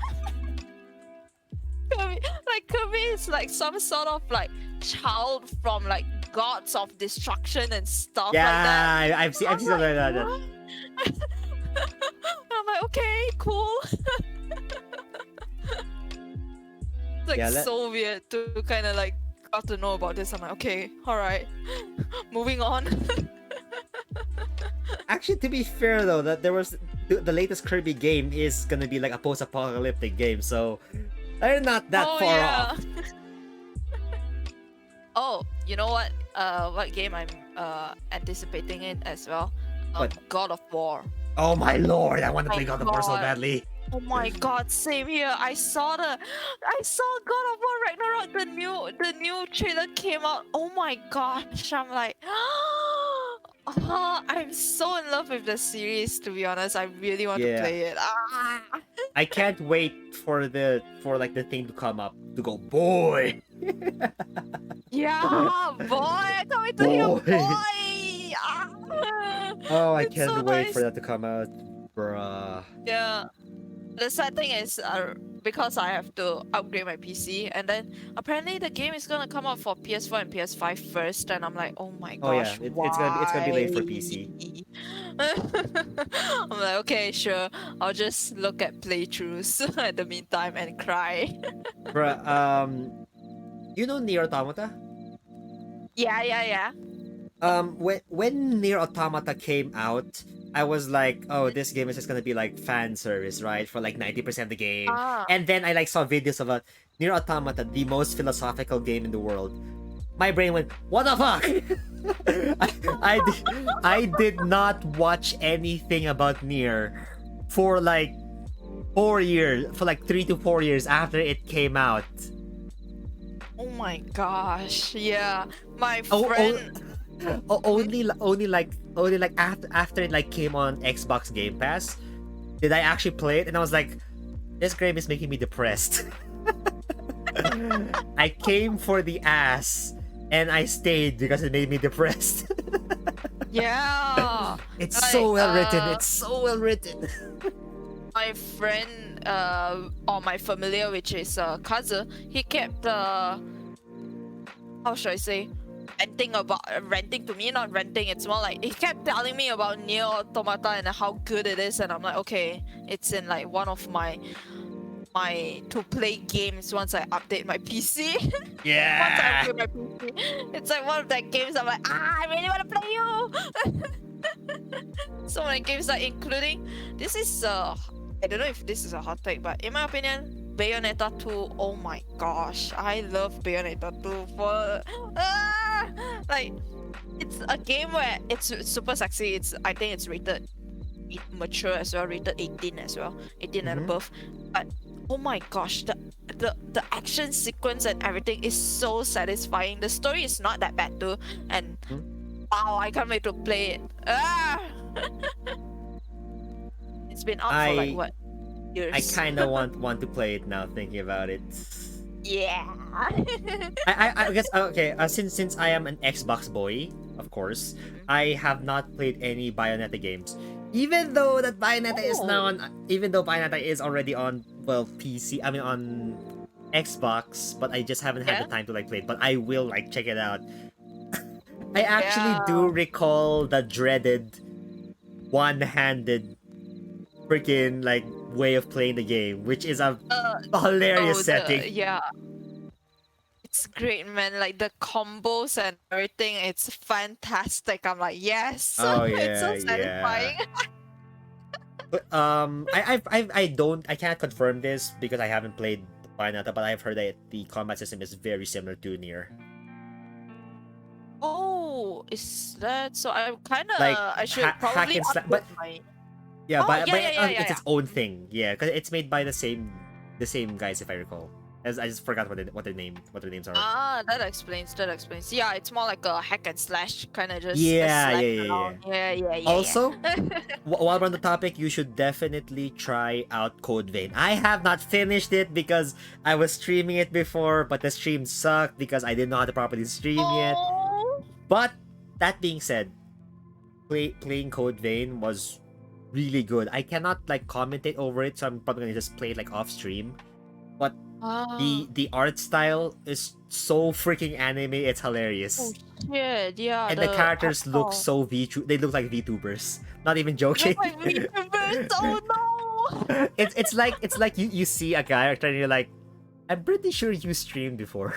Kirby is like some sort of like child from like gods of destruction and stuff like that. Yeah, I've seen something like that. What? I'm like, okay, cool. It's like Yeah, so weird to kind of like got to know about this. I'm like, okay, all right, moving on. Actually, to be fair though, that there was the latest Kirby game is gonna be like a post-apocalyptic game, so they're not that Oh, far yeah. off. Oh, you know what? What game I'm anticipating it as well? What? God of War. Oh my lord, I want to Oh play God of War so God. badly. Oh my god, same here. I saw God of War Ragnarok. The new trailer came out. Oh my gosh, I'm like, I'm so in love with the series. To be honest, I really want to Yeah. play it. I can't wait for like the thing to come up to go, boy. Yeah, boy, I can't wait to hear Boy. boy. Oh, I It's can't so wait nice. for that to come out, bruh. Yeah. The sad thing is, because I have to upgrade my PC, and then apparently the game is gonna come out for PS4 and PS5 first, and I'm like, oh my Oh yeah, gosh, it's gonna be late for PC. I'm like, okay, sure. I'll just look at playthroughs at the meantime and cry. Bruh, you know Nier Automata? Yeah. When Nier Automata came out, I was like, oh, this game is just gonna be like fan service, right? For like 90% of the game. Ah. And then I like saw videos of Nier Automata, the most philosophical game in the world. My brain went, what the fuck? I did not watch anything about Nier for like 4 years, for like 3 to 4 years after it came out. Oh my gosh, yeah. My Oh, friend. only like after it like came on Xbox Game Pass did I actually play it, and I was like, this game is making me depressed. I came for the ass and I stayed because it made me depressed. Yeah. It's Like, so well written. It's so well written. my friend or my familiar, which is Kazu, he kept how should I say, renting to me, not renting. It's more like he kept telling me about Nier Automata and how good it is, and I'm like, okay, it's in like one of my to play games once I update my PC. Once I Yeah. update my PC, it's like one of that games. I'm like, I really want to play you. So many games, like including this is I don't know if this is a hot take, but in my opinion, Bayonetta 2. Oh my gosh, I love Bayonetta 2 for like it's a game where it's super sexy. I think it's rated mature as well, rated 18 as well, 18 and Mhm. above. But oh my gosh, the action sequence and everything is so satisfying. The story is not that bad too, and wow, I can't wait to play it. It's been out for like I what, years? I kind of want to play it now, thinking about it. Yeah. I guess okay. Since I am an Xbox boy, of course, I have not played any Bayonetta games. Even though Bayonetta is now on, even though Bayonetta is already on, well, PC. I mean on Xbox, but I just haven't had Yeah? the time to like play it. But I will like check it out. I actually Yeah. do recall the dreaded one-handed freaking like way of playing the game, which is a hilarious setting. Yeah. It's great, man. Like the combos and everything, it's fantastic. I'm like, yes. Oh It's so yeah, satisfying. yeah. But I can't confirm this because I haven't played Bayonetta, but I've heard that the combat system is very similar to Nier. Oh, is that so? I'm kind of. Like I should hack probably and slash, update but my. yeah, Oh, but yeah, it's yeah. its own thing. Yeah, because it's made by the same guys if I recall. As I just forgot what their names are. Ah, that explains. That explains. Yeah, it's more like a hack and slash kind of just. Yeah, slash yeah. around. Yeah. Also, yeah. while we're on the topic, you should definitely try out Code Vein. I have not finished it because I was streaming it before, but the stream sucked because I didn't know how to properly stream yet. Oh. But that being said, playing Code Vein was really good. I cannot like commentate over it, so I'm probably gonna just play it like off stream. But Ah. the art style is so freaking anime, it's hilarious. Oh shit! Yeah. And the characters art look style. so they look like VTubers. Not even Look joking. like VTubers. Oh no! it's like you see a character and you're like, I'm pretty sure you streamed before.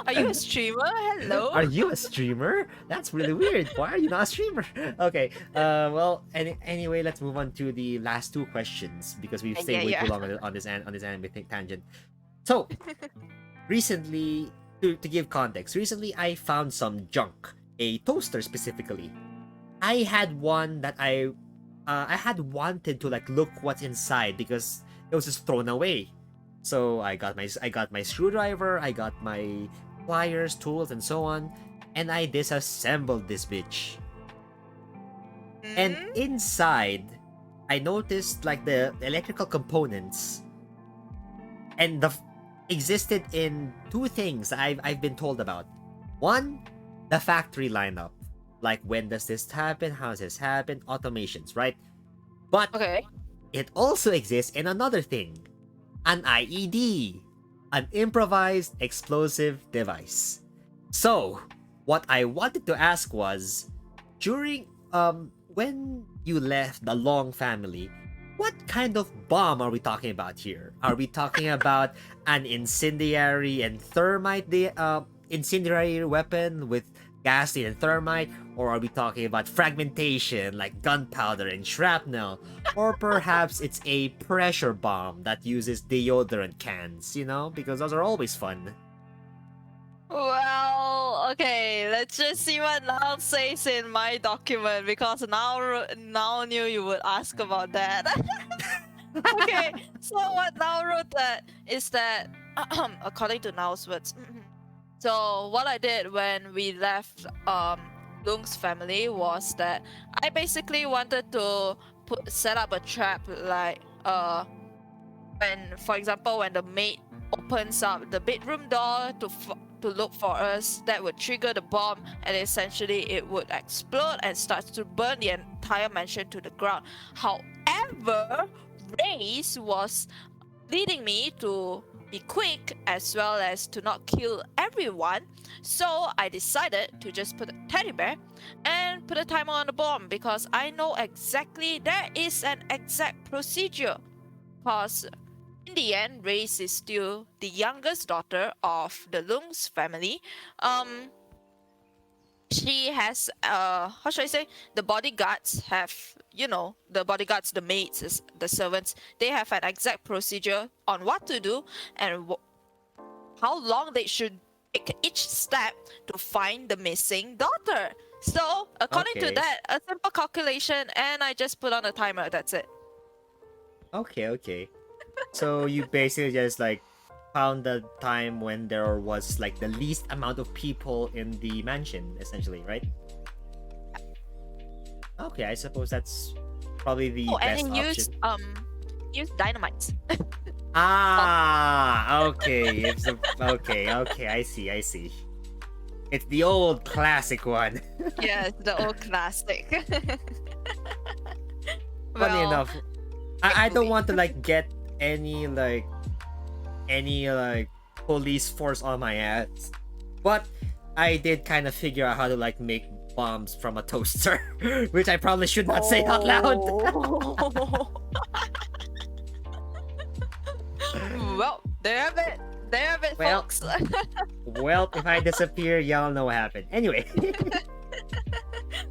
Are you a streamer? Hello. Are you a streamer? That's really weird. Why are you not a streamer? Okay. Well, anyway, let's move on to the last two questions because we've stayed way too long on this anime tangent. So, recently, to give context, recently I found some junk, a toaster specifically. I had one that I had wanted to like look what's inside because it was just thrown away. So I got my screwdriver, I got my pliers, tools, and so on, and I disassembled this bitch. And inside, I noticed like the electrical components, and existed in two things I've been told about. One, the factory lineup, like when does this happen, how does this happen, automations, right? But Okay. it also exists in another thing, an IED, an improvised explosive device. So, what I wanted to ask was, during when you left the Long family, what kind of bomb are we talking about here? Are we talking about an incendiary and thermite incendiary weapon with gasoline and thermite, or are we talking about fragmentation like gunpowder and shrapnel, or perhaps it's a pressure bomb that uses deodorant cans, because those are always fun. Well, okay. Let's just see what Now says in my document because now knew you would ask about that. Okay. So what Now wrote that is that according to Now's words. So what I did when we left Lung's family was that I basically wanted to set up a trap, like when, for example, when the maid opens up the bedroom door to to look for us, that would trigger the bomb, and essentially it would explode and start to burn the entire mansion to the ground. However, Reiiz was leading me to be quick as well as to not kill everyone. So I decided to just put a teddy bear and put a timer on the bomb, because I know exactly there is an exact procedure. Because in the end, Reiiz is still the youngest daughter of the Lung's family. She has how should I say, the bodyguards have, the bodyguards, the maids, the servants, they have an exact procedure on what to do and how long they should take each step to find the missing daughter. So according to Okay. that, a simple calculation, and I just put on a timer, that's it. Okay. So you basically just like found the time when there was like the least amount of people in the mansion, essentially, right? Okay, I suppose that's probably the Oh, best and he option. used dynamite. Ah, okay. Okay, I see. It's the old classic one. Yes, the old classic. Funny Well, enough, I don't thankfully. want to like get any police force on my ass, but I did kind of figure out how to like make bombs from a toaster, which I probably should not say out loud. Oh. Well, there have it. There have it, Well, folks. Well, if I disappear, y'all know what happened. Anyway,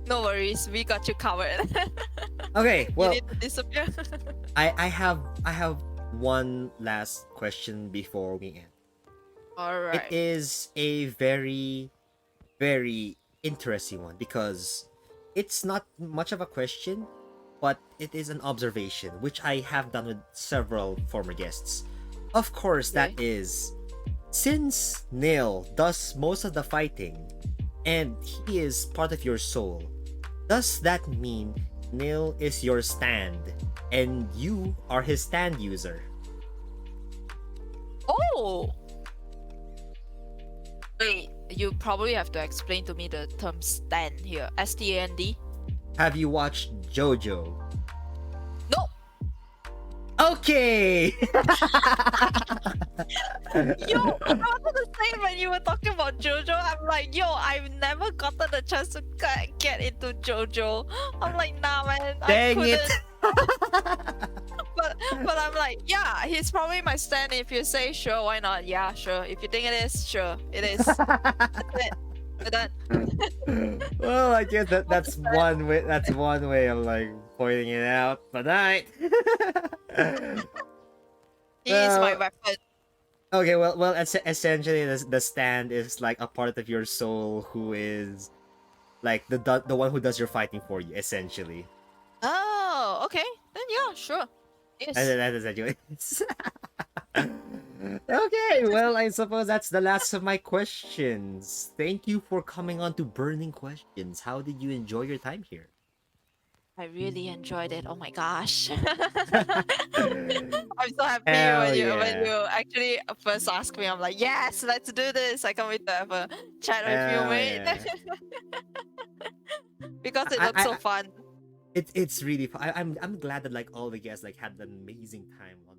No worries, we got you covered. okay. You Well, need to disappear. I have one last question before we end. All It right. is a very, very interesting one because it's not much of a question, but it is an observation, which I have done with several former guests. Of course, that Okay. is, since Neil does most of the fighting and he is part of your soul, does that mean Neil is your stand and you are his stand user? Oh. Wait, you probably have to explain to me the term stand here. STAND? Have you watched JoJo? No. Okay. Yo, I wanted to say when you were talking about JoJo, I'm like, yo, I've never gotten the chance to get into JoJo. I'm like, nah, man, I Dang couldn't. it. But I'm like, yeah, he's probably my stand. If you say sure, why not? Yeah, sure. If you think it is, sure, it is. That's it. We're done. Well, I guess that's one way. That's one way of like pointing it out. But alright. He is my Well, weapon. okay. Well. Essentially, the stand is like a part of your soul who is like the one who does your fighting for you. Essentially, Oh, okay. Then yeah, sure. Yes. that is actually. Okay, well, I suppose that's the last of my questions. Thank you for coming on to Burning Questions. How did you enjoy your time here? I really enjoyed it. Oh my gosh. I'm so happy Hell when yeah. you actually first asked me. I'm like, yes, let's do this. I can't wait to have a chat with you, Hell mate. yeah. Because it looks so fun. It's really fun. I'm glad that like all the guests like had an amazing time on